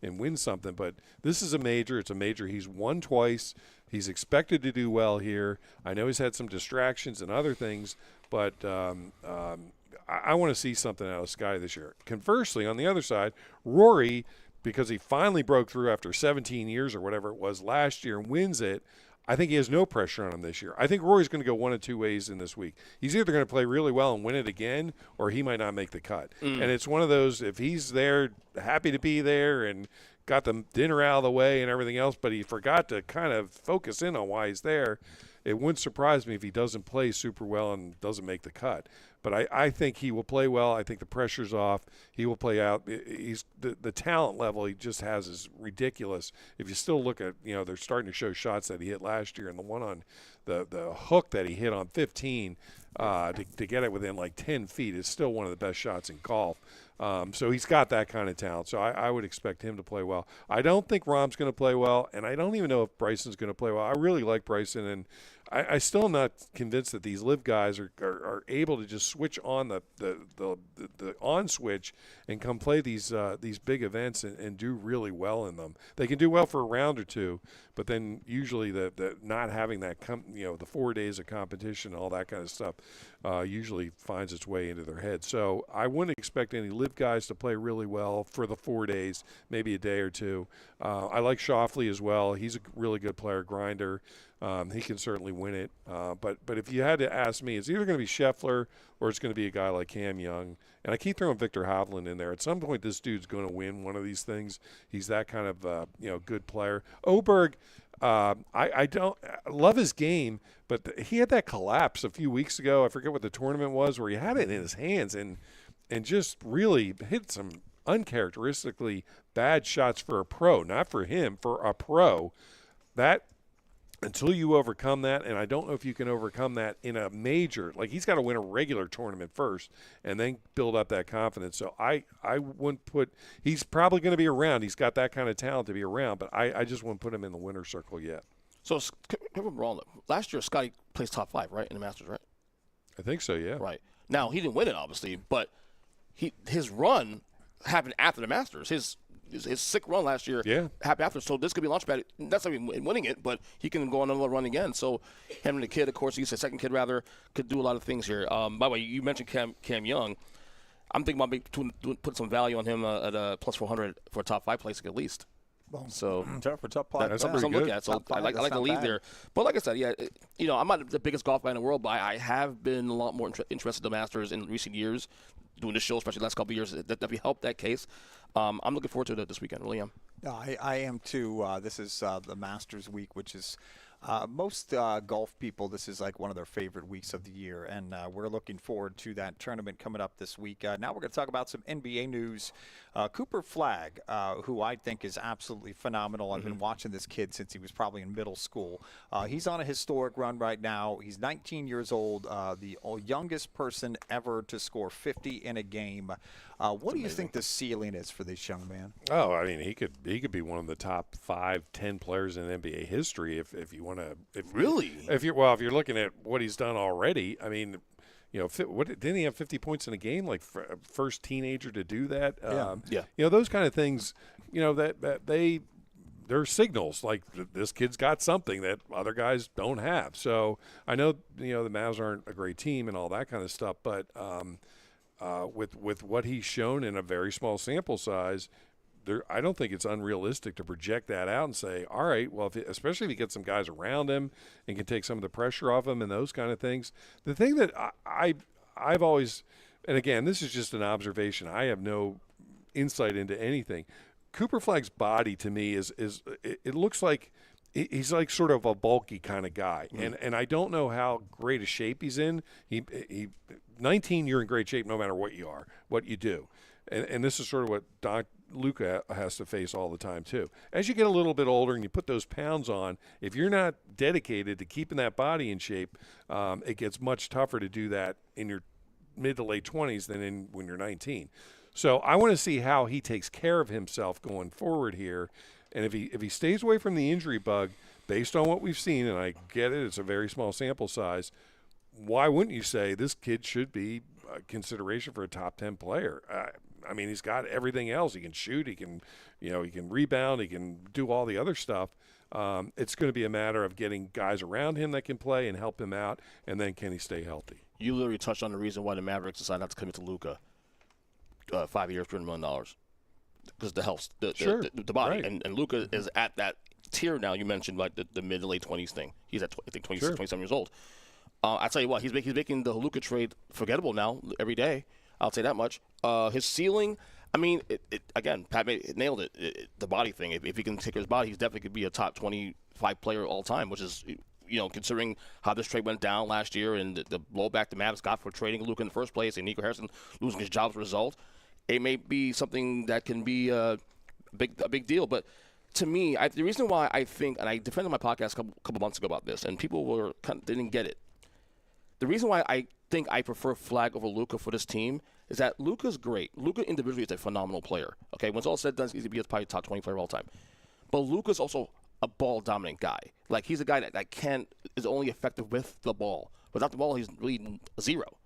and win something, but this is a major. It's a major. He's won twice. He's expected to do well here. I know he's had some distractions and other things, but I want to see something out of Sky this year. Conversely, on the other side, Rory, because he finally broke through after 17 years or whatever it was last year and wins it, I think he has no pressure on him this year. I think Rory's going to go one of two ways in this week. He's either going to play really well and win it again, or he might not make the cut. And it's one of those, if he's there, happy to be there and got the dinner out of the way and everything else, but he forgot to kind of focus in on why he's there, it wouldn't surprise me if he doesn't play super well and doesn't make the cut. But I think he will play well. I think the pressure's off. He will play out. He's the talent level he just has is ridiculous. If you still look at, they're starting to show shots that he hit last year, and the one on the hook that he hit on 15 to get it within like 10 feet is still one of the best shots in golf. So he's got that kind of talent. So I would expect him to play well. I don't think Rahm's going to play well, and I don't even know if Bryson's going to play well. I really like Bryson, and I still am not convinced that these live guys are able to just switch on the on switch and come play these big events and do really well in them. They can do well for a round or two, but then usually the not having that the 4 days of competition, all that kind of stuff, usually finds its way into their head. So I wouldn't expect any live guys to play really well for the 4 days, maybe a day or two. I like Schauffele as well. He's a really good player, grinder. He can certainly win it. But if you had to ask me, it's either going to be Scheffler or it's going to be a guy like Cam Young. And I keep throwing Victor Hovland in there. At some point, this dude's going to win one of these things. He's that kind of good player. Oberg, I don't love his game, but he had that collapse a few weeks ago. I forget what the tournament was, where he had it in his hands and just really hit some uncharacteristically bad shots for a pro. Not for him, for a pro. That until you overcome that, and I don't know if you can overcome that in a major. Like, he's got to win a regular tournament first and then build up that confidence. So I wouldn't put – he's probably going to be around. He's got that kind of talent to be around, but I just wouldn't put him in the winner's circle yet. So, last year, Scotty placed top 5, right, in the Masters, right? I think so, yeah. Right. Now, he didn't win it, obviously, but his run happened after the Masters. His sick run last year happened after. So this could be a launch pad. That's not even winning it, but he can go on another run again. So him and the kid, of course, he's a second kid rather, could do a lot of things here. By the way, you mentioned Cam Young. I'm thinking about put some value on him at a plus 400 for a top 5 place at least. Well, so for top 5, that's something to look at. So I like the lead there. But like I said, I'm not the biggest golf guy in the world, but I have been a lot more interested in the Masters in recent years. Doing this show, especially the last couple of years, that definitely helped that case. I'm looking forward to it this weekend. Really am. I am too. This is the Masters week, which is most golf people, this is like one of their favorite weeks of the year, and we're looking forward to that tournament coming up this week. Now we're going to talk about some NBA news. Cooper Flagg, who I think is absolutely phenomenal. I've been watching this kid since he was probably in middle school. He's on a historic run right now. He's 19 years old, the youngest person ever to score 50 in a game. What do you think the ceiling is for this young man? Oh, I mean, he could be one of the top 5-10 players in NBA history if you want to. If you're looking at what he's done already, I mean, didn't he have 50 points in a game? Like first teenager to do that. Those kind of things. They're signals like this kid's got something that other guys don't have. So I know the Mavs aren't a great team and all that kind of stuff, but with what he's shown in a very small sample size, I don't think it's unrealistic to project that out and say, all right, well, especially if you get some guys around him and can take some of the pressure off him and those kind of things. The thing that I've always and again, this is just an observation. I have no insight into anything. Cooper Flagg's body to me it looks like he's like sort of a bulky kind of guy, and I don't know how great a shape he's in. He 19, you're in great shape no matter what you do, and this is sort of what Luka has to face all the time too. As you get a little bit older and you put those pounds on, if you're not dedicated to keeping that body in shape, it gets much tougher to do that in your mid to late 20s than when you're 19. So I want to see how he takes care of himself going forward here. And if he stays away from the injury bug, based on what we've seen, and I get it, it's a very small sample size, why wouldn't you say this kid should be a consideration for a top 10 player? I mean, he's got everything else. He can shoot, he can rebound, he can do all the other stuff. It's going to be a matter of getting guys around him that can play and help him out, and then can he stay healthy? You literally touched on the reason why the Mavericks decided not to commit to Luka. 5 years, $200 million, because the health, the body, right. and Luka is at that tier now. You mentioned like the mid to late 20s thing. He's at I think 26, 27 years old. I tell you what, he's making the Luka trade forgettable now every day. I'll say that much. His ceiling, I mean, again, Pat nailed it. The body thing. If he can take his body, he's definitely could be a top 25 player all time, which is, considering how this trade went down last year and the blowback the Mavs got for trading Luka in the first place and Nico Harrison losing his job as a result. It may be something that can be a big deal. But to me, the reason why I think, and I defended my podcast a couple months ago about this, and people didn't get it. The reason why I think I prefer Flagg over Luka for this team is that Luka's great. Luka individually is a phenomenal player. Okay, when it's all said and done, he's going to be probably top 20 player of all time. But Luka's also a ball-dominant guy. Like, he's a guy that is only effective with the ball. Without the ball, he's really a zero,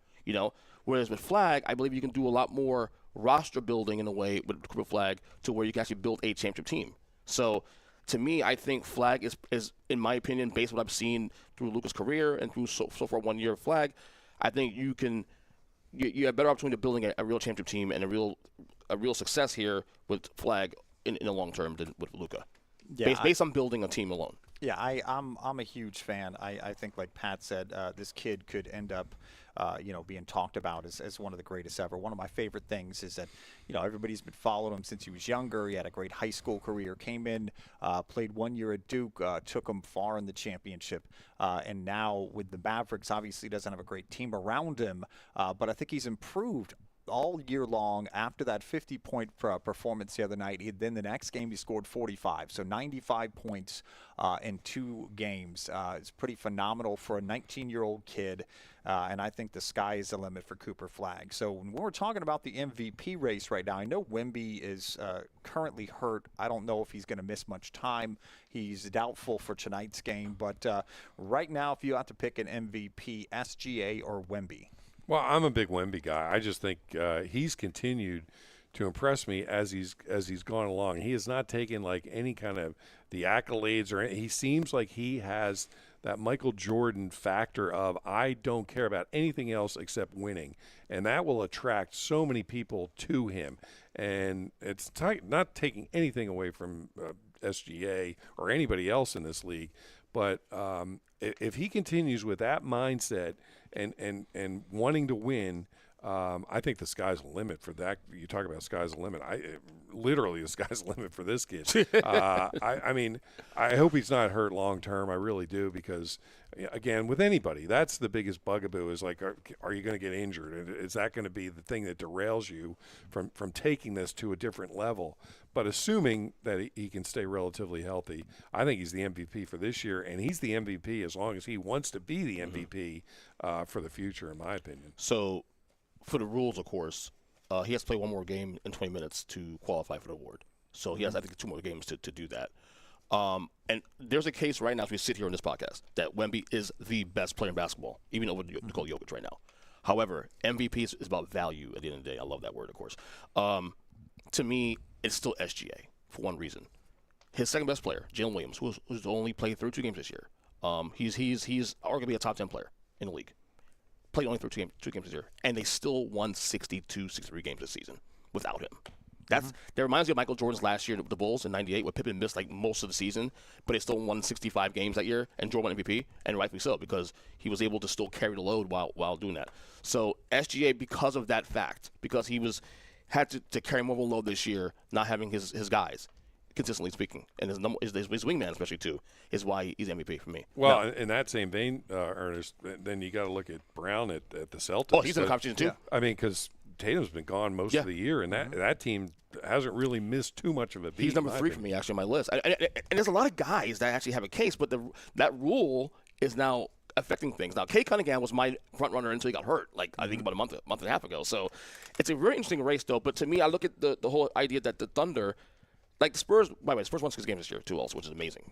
Whereas with Flagg, I believe you can do a lot more roster building in a way with Cooper Flagg to where you can actually build a championship team. So, to me, I think Flagg is in my opinion, based on what I've seen through Luka's career and through so far 1 year of Flagg, I think you have better opportunity of building a real championship team and a real success here with Flagg in the long term than with Luka. Yeah, based on building a team alone. Yeah, I'm a huge fan. I think, like Pat said, this kid could end up, being talked about as one of the greatest ever. One of my favorite things is that, everybody's been following him since he was younger. He had a great high school career, came in, played 1 year at Duke, took him far in the championship. And now with the Mavericks, obviously doesn't have a great team around him, but I think he's improved all year long. After that 50-point performance the other night, then the next game he scored 45, so 95 points in 2 games. It's pretty phenomenal for a 19-year-old kid, and I think the sky is the limit for Cooper Flagg. So when we're talking about the MVP race right now, I know Wemby is currently hurt. I don't know if he's going to miss much time. He's doubtful for tonight's game, but right now, if you have to pick an MVP, SGA or Wemby? Well, I'm a big Wemby guy. I just think he's continued to impress me as he's gone along. He has not taken like any kind of the accolades or he seems like he has that Michael Jordan factor of I don't care about anything else except winning, and that will attract so many people to him. And it's not taking anything away from SGA or anybody else in this league, but if he continues with that mindset and wanting to win, I think the sky's the limit for that. You talk about sky's the limit. Literally the sky's the limit for this kid. I mean, I hope he's not hurt long term. I really do, because again, with anybody, that's the biggest bugaboo is like, are you going to get injured? And is that going to be the thing that derails you from taking this to a different level? But assuming that he can stay relatively healthy, I think he's the MVP for this year, and he's the MVP as long as he wants to be the MVP for the future, in my opinion. So, for the rules, of course, he has to play one more game in 20 minutes to qualify for the award. So he has, I think, 2 more games to do that. And there's a case right now as we sit here on this podcast that Wemby is the best player in basketball, even over Nikola Jokic right now. However, MVP is about value at the end of the day. I love that word, of course. To me, it's still SGA for one reason. His second best player, Jalen Williams, who's only played through 2 games this year. He's arguably a top 10 player in the league. Played only through two games this year, and they still won 62, 63 games this season without him. That reminds me of Michael Jordan's last year with the Bulls in '98, where Pippen missed like most of the season, but they still won 65 games that year, and Jordan won MVP, and rightfully so, because he was able to still carry the load while doing that. So SGA, because of that fact, because he had to carry more of a load this year, not having his guys, consistently speaking, and his wingman especially too, is why he's MVP for me. Well, in that same vein, Ernest, then you got to look at Brown at the Celtics. Oh, he's in the competition too. Yeah. I mean, because Tatum's been gone most of the year, and that team hasn't really missed too much of a beat. He's number 3 for me, actually, on my list. And there's a lot of guys that actually have a case, but that rule is now affecting things. Now, Kay Cunningham was my front runner until he got hurt, I think about a month and a half ago. So it's a very interesting race, though. But to me, I look at the whole idea that the Thunder, like the Spurs, by the way, the Spurs won 6 games this year, too, also, which is amazing.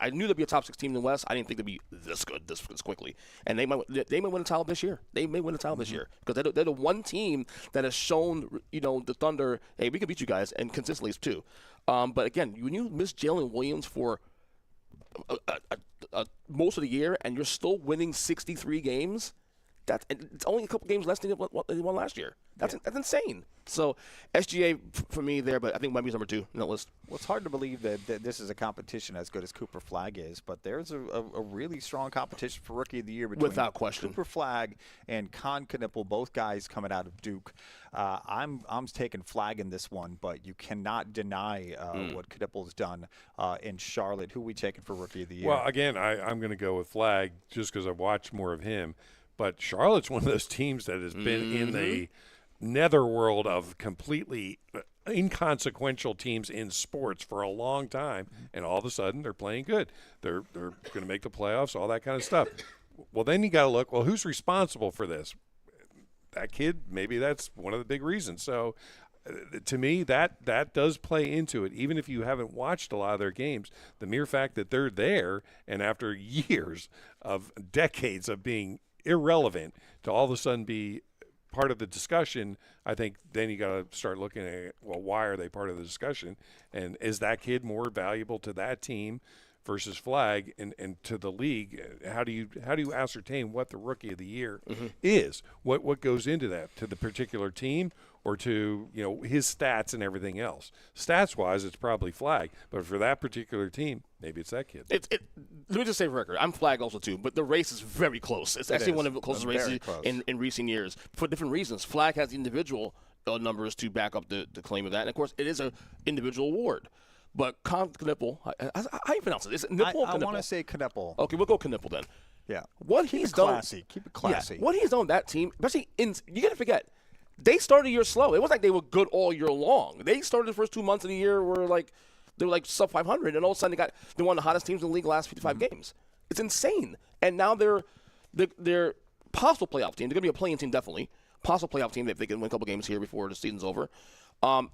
I knew they'd be a top 6 team in the West. I didn't think they'd be this good this quickly. And they might win a title this year. They may win a title this year because they're the one team that has shown, the Thunder, hey, we can beat you guys, and consistently too. But again, when you miss Jalen Williams for most of the year and you're still winning 63 games, it's only a couple games less than what they won last year. That's insane. So SGA for me there, but I think Wemby's number 2 in that list. Well, it's hard to believe that this is a competition as good as Cooper Flagg is, but there's a really strong competition for Rookie of the Year between without question Cooper Flagg and Konnor Griffin, both guys coming out of Duke. I'm taking Flagg in this one, but you cannot deny what Kniple's done in Charlotte. Who are we taking for Rookie of the Year? Well, again, I'm going to go with Flagg just because I've watched more of him. But Charlotte's one of those teams that has been in the netherworld of completely inconsequential teams in sports for a long time, and all of a sudden they're playing good. They're going to make the playoffs, all that kind of stuff. Well, then you got to look, well, who's responsible for this? That kid, maybe that's one of the big reasons. So to me, that does play into it. Even if you haven't watched a lot of their games, the mere fact that they're there, and after years of decades of being irrelevant, to all of a sudden be part of the discussion, I think then you got to start looking at, well, why are they part of the discussion? And is that kid more valuable to that team versus Flagg and to the league? How do you ascertain what the Rookie of the Year is? What goes into that, to the particular team or to his stats and everything else? Stats wise, it's probably Flagg, but for that particular team, maybe it's that kid. Let me just say for record, I'm Flagg also too, but the race is very close. It's actually one of the closest races in recent years for different reasons. Flagg has the individual numbers to back up the claim of that, and of course, it is an individual award. But Knipple, how do you pronounce it? Is it Nipple? I want to say Knipple. Okay, we'll go Knipple then. Yeah. Keep it classy. Yeah, what he's done with that team, especially you got to forget, they started the year slow. It wasn't like they were good all year long. They started the first 2 months of the year where they were sub 500, and all of a sudden they won the hottest teams in the league the last 55 games. It's insane. And now they're possible playoff team. They're going to be a playing team, definitely. Possible playoff team if they can win a couple games here before the season's over.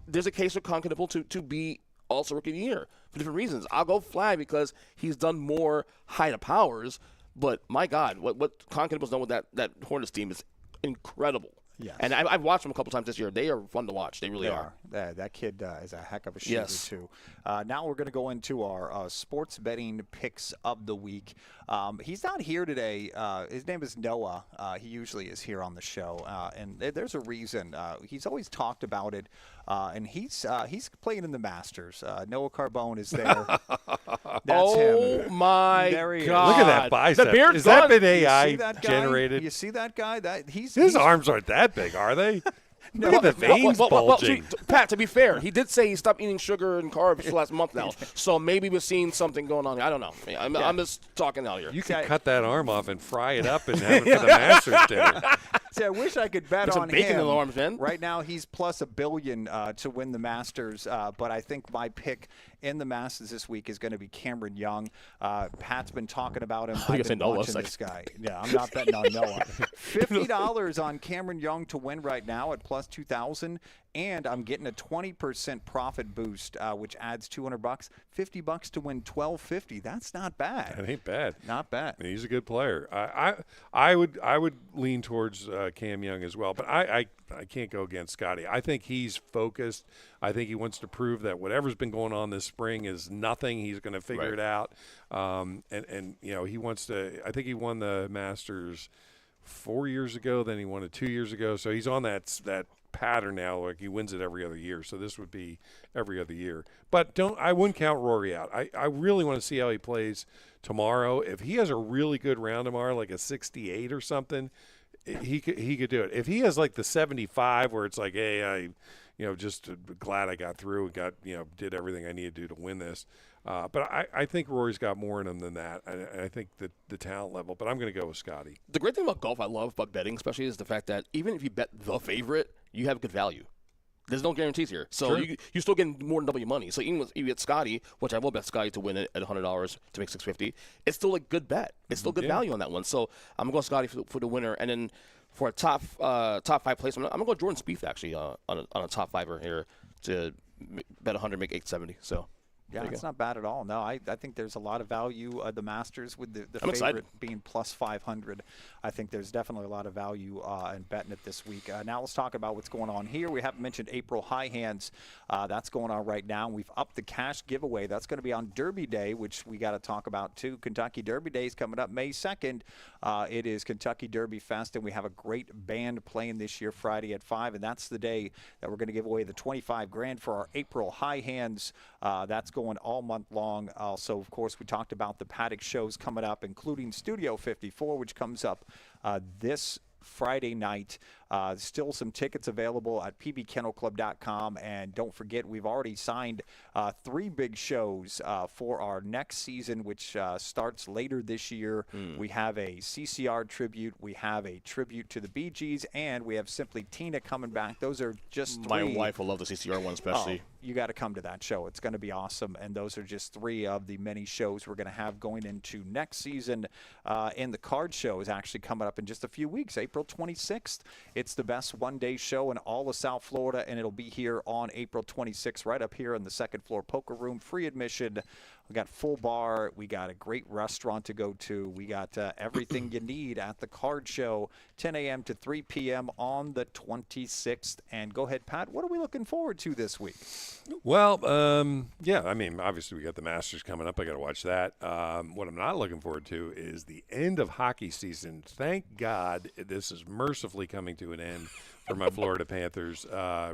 There's a case for Konnor Griffin to be also Rookie of the Year for different reasons. I'll go Flagg because he's done more high to powers, but my God, what Konnor Griffin's done with that Hornets team is incredible. Yes. And I've watched them a couple times this year. They are fun to watch. They really are. That kid is a heck of a shooter, too. Now we're going to go into our sports betting picks of the week. He's not here today. His name is Noah. He usually is here on the show. And there's a reason. He's always talked about it. And he's playing in the Masters. Noah Carbone is there. That's him. Oh, my God. Look at that bicep. The beard's Is that gone. been AI generated? You see that guy? His arms aren't that big, are they? Look at the veins bulging. Pat, to be fair, he did say he stopped eating sugar and carbs for the last month now. So maybe we're seeing something going on here. I don't know. I'm just talking out here. You could cut that arm off and fry it up and have it for the Masters dinner. See, I wish I could bet Put on some bacon him. in the arms, man. Right now, he's plus $1 billion to win the Masters. But I think my pick in the Masters this week is going to be Cameron Young. Pat's been talking about him. I've been watching this guy. Yeah, I'm not betting on Noah. $50 on Cameron Young to win right now at plus 2,000. And I'm getting a 20% profit boost, which adds $200. $50 to win $1,250. That's not bad. That ain't bad. Not bad. I mean, he's a good player. I would lean towards Cam Young as well, but I can't go against Scotty. I think he's focused. I think he wants to prove that whatever's been going on this spring is nothing. He's going to figure it out. And he wants to. I think he won the Masters 4 years ago. Then he won it 2 years ago. So he's on that pattern now. Like he wins it every other year, so this would be every other year. But I wouldn't count Rory out. I really want to see how he plays tomorrow. If he has a really good round tomorrow, like a 68 or something, he could do it. If he has like the 75 where it's like, hey, just glad I got through and got, did everything I needed to do to win this. But I think Rory's got more in him than that. I think the talent level. But I'm going to go with Scotty. The great thing about golf, I love about betting especially, is the fact that even if you bet the favorite, you have good value. There's no guarantees here. So Sure. you still getting more than double your money. So even if you get Scotty, which I will bet Scotty to win it at $100 to make $650, it's still a good bet. It's still good value on that one. So I'm going to go Scotty for the winner. And then for a top 5 place, I'm going to go Jordan Spieth actually on a top fiver here to bet 100, make 870. So. Yeah, it's not bad at all. No, I think there's a lot of value. The Masters with the favorite excited. being plus 500. I think there's definitely a lot of value in betting it this week. Now let's talk about what's going on here. We haven't mentioned April High Hands. That's going on right now. We've upped the cash giveaway. That's going to be on Derby Day, which we got to talk about too. Kentucky Derby Day is coming up May 2nd. It is Kentucky Derby Fest, and we have a great band playing this year Friday at 5, and that's the day that we're going to give away the $25,000 for our April High Hands. That's going all month long. Also, of course, we talked about the paddock shows coming up, including Studio 54, which comes up this Friday night. Still some tickets available at pbkennelclub.com. And don't forget, we've already signed 3 big shows for our next season, which starts later this year. We have a CCR tribute. We have a tribute to the Bee Gees. And we have Simply Tina coming back. Those are just 3. My wife will love the CCR one especially. You got to come to that show. It's going to be awesome. And those are just 3 of the many shows we're going to have going into next season. And the card show is actually coming up in just a few weeks, April 26th. It's the best one-day show in all of South Florida, and it'll be here on April 26th, right up here in the second floor poker room. Free admission. We got full bar. We got a great restaurant to go to. We got everything you need at the card show, 10 a.m. to 3 p.m. on the 26th. And go ahead, Pat. What are we looking forward to this week? Well, yeah, I mean, obviously we got the Masters coming up. I got to watch that. What I'm not looking forward to is the end of hockey season. Thank God this is mercifully coming to an end for my Florida Panthers.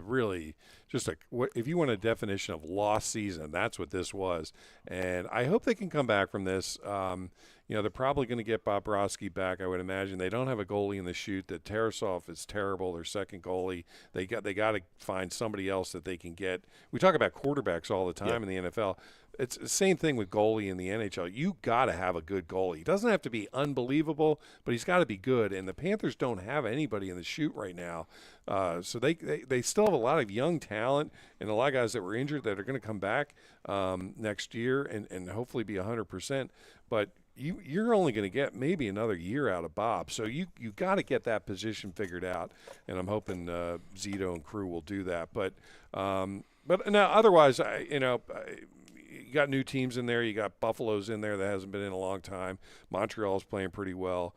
Really, just if you want a definition of lost season, that's what this was. And I hope they can come back from this. They're probably going to get Bobrovsky back, I would imagine. They don't have a goalie in the chute. That Tarasov is terrible, their second goalie. They got to find somebody else that they can get. We talk about quarterbacks all the time in the NFL. It's the same thing with goalie in the NHL. You got to have a good goalie. He doesn't have to be unbelievable, but he's got to be good. And the Panthers don't have anybody in the chute right now. So they still have a lot of young talent and a lot of guys that were injured that are going to come back next year and hopefully be 100%. But you're only going to get maybe another year out of Bob. So you got to get that position figured out. And I'm hoping Zito and crew will do that. But now otherwise, you got new teams in there. You got Buffalo's in there that hasn't been in a long time. Montreal's playing pretty well.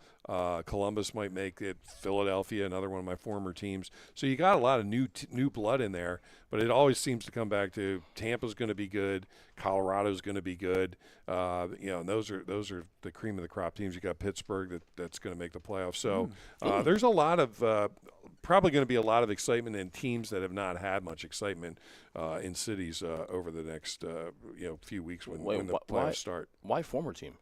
Columbus might make it. Philadelphia, another one of my former teams. So you got a lot of new blood in there. But it always seems to come back to Tampa's going to be good. Colorado's going to be good. And those are the cream of the crop teams. You got Pittsburgh that's going to make the playoffs. So there's a lot of probably going to be a lot of excitement in teams that have not had much excitement in cities over the next few weeks when the playoffs start. Why former team?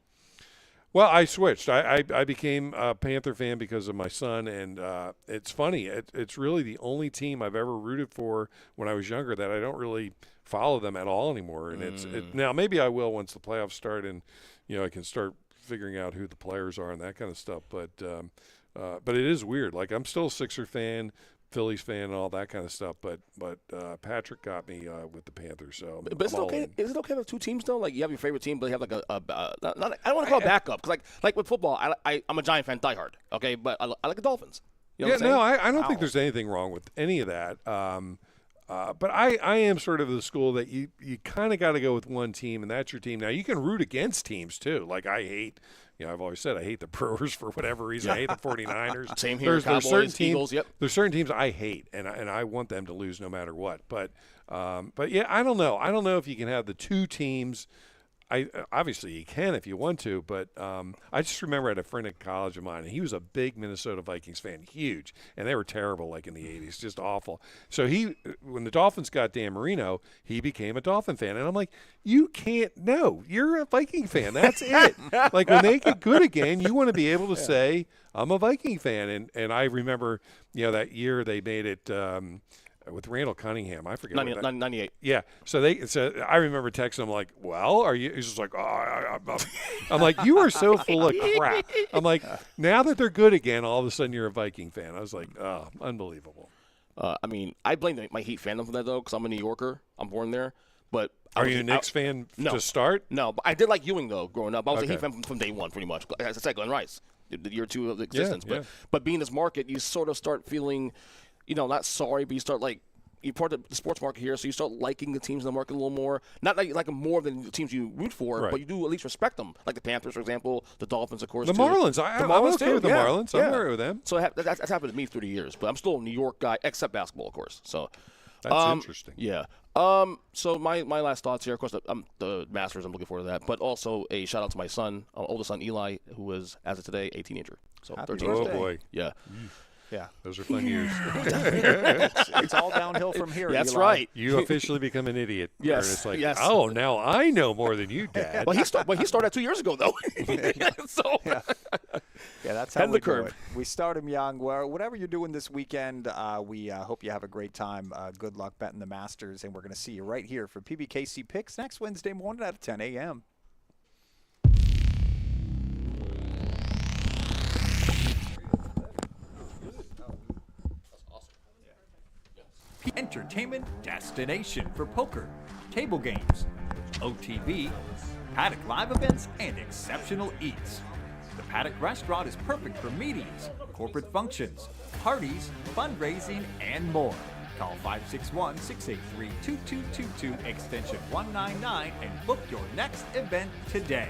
Well, I switched. I became a Panther fan because of my son, and it's funny. It's really the only team I've ever rooted for when I was younger that I don't really follow them at all anymore. And now maybe I will once the playoffs start, and I can start figuring out who the players are and that kind of stuff. But it is weird. Like I'm still a Sixer fan, Phillies fan, and all that kind of stuff. But Patrick got me with the Panthers. So, but is it okay? Is it okay to have 2 teams though? Like you have your favorite team, but you have like I don't want to call it backup because like with football, I'm a Giant fan, diehard. Okay, but I like the Dolphins. You know what I'm saying? I don't think there's anything wrong with any of that. But I am sort of the school that you kind of got to go with one team, and that's your team. Now, you can root against teams, too. Like, I hate, I've always said I hate the Brewers for whatever reason. I hate the 49ers. Same here, Cowboys, certain teams, Eagles, yep. There's certain teams I hate, and I want them to lose no matter what. But yeah, I don't know. I don't know if you can have the 2 teams. I obviously you can if you want to, but I just remember I had a friend at college of mine, and he was a big Minnesota Vikings fan, huge, and they were terrible like in the 80s, just awful. So when the Dolphins got Dan Marino, he became a Dolphin fan, and I'm like, you can't, no, you're a Viking fan, that's it. Like when they get good again, you want to be able to say, I'm a Viking fan, and I remember, that year they made it with Randall Cunningham. I forget. 98. Yeah. So I remember texting him like, well, are you? He's just like, oh, I'm like, you are so full of crap. I'm like, now that they're good again, all of a sudden you're a Viking fan. I was like, oh, unbelievable. I blame my Heat fandom for that, though, because I'm a New Yorker. I'm born there. But are you a Knicks fan to start? No, but I did like Ewing, though, growing up. I was a Heat fan from day one, pretty much. As I said, Glenn Rice, the year 2 of existence. But being in this market, you sort of start feeling, not sorry, but you start you're part of the sports market here, so you start liking the teams in the market a little more. Not that you like them more than the teams you root for, but you do at least respect them. Like the Panthers, for example, the Dolphins, of course. The Marlins. I'm okay with the Marlins. I'm all right with them. So that's happened to me through the years, but I'm still a New York guy, except basketball, of course. So that's interesting. Yeah. So my last thoughts here, of course, the Masters, I'm looking forward to that, but also a shout out to my son, oldest son Eli, who was, as of today, a teenager. So Happy 13 birthday. years old. Boy. Yeah. Yeah. Those are fun years. It's all downhill from here. That's Eli. right. You officially become an idiot. Yes. It's like, yes. oh, now I know more than you, Dad. Well, he started 2 years ago, though. So Yeah, that's how Head of we the do curve. it. We start them young. Well, whatever you're doing this weekend, we hope you have a great time. Good luck betting the Masters, and we're going to see you right here for PBKC Picks next Wednesday morning at 10 a.m. Entertainment destination for poker, table games, OTV, Paddock live events, and exceptional eats. The Paddock Restaurant is perfect for meetings, corporate functions, parties, fundraising, and more. Call 561-683-2222 extension 199 and book your next event today.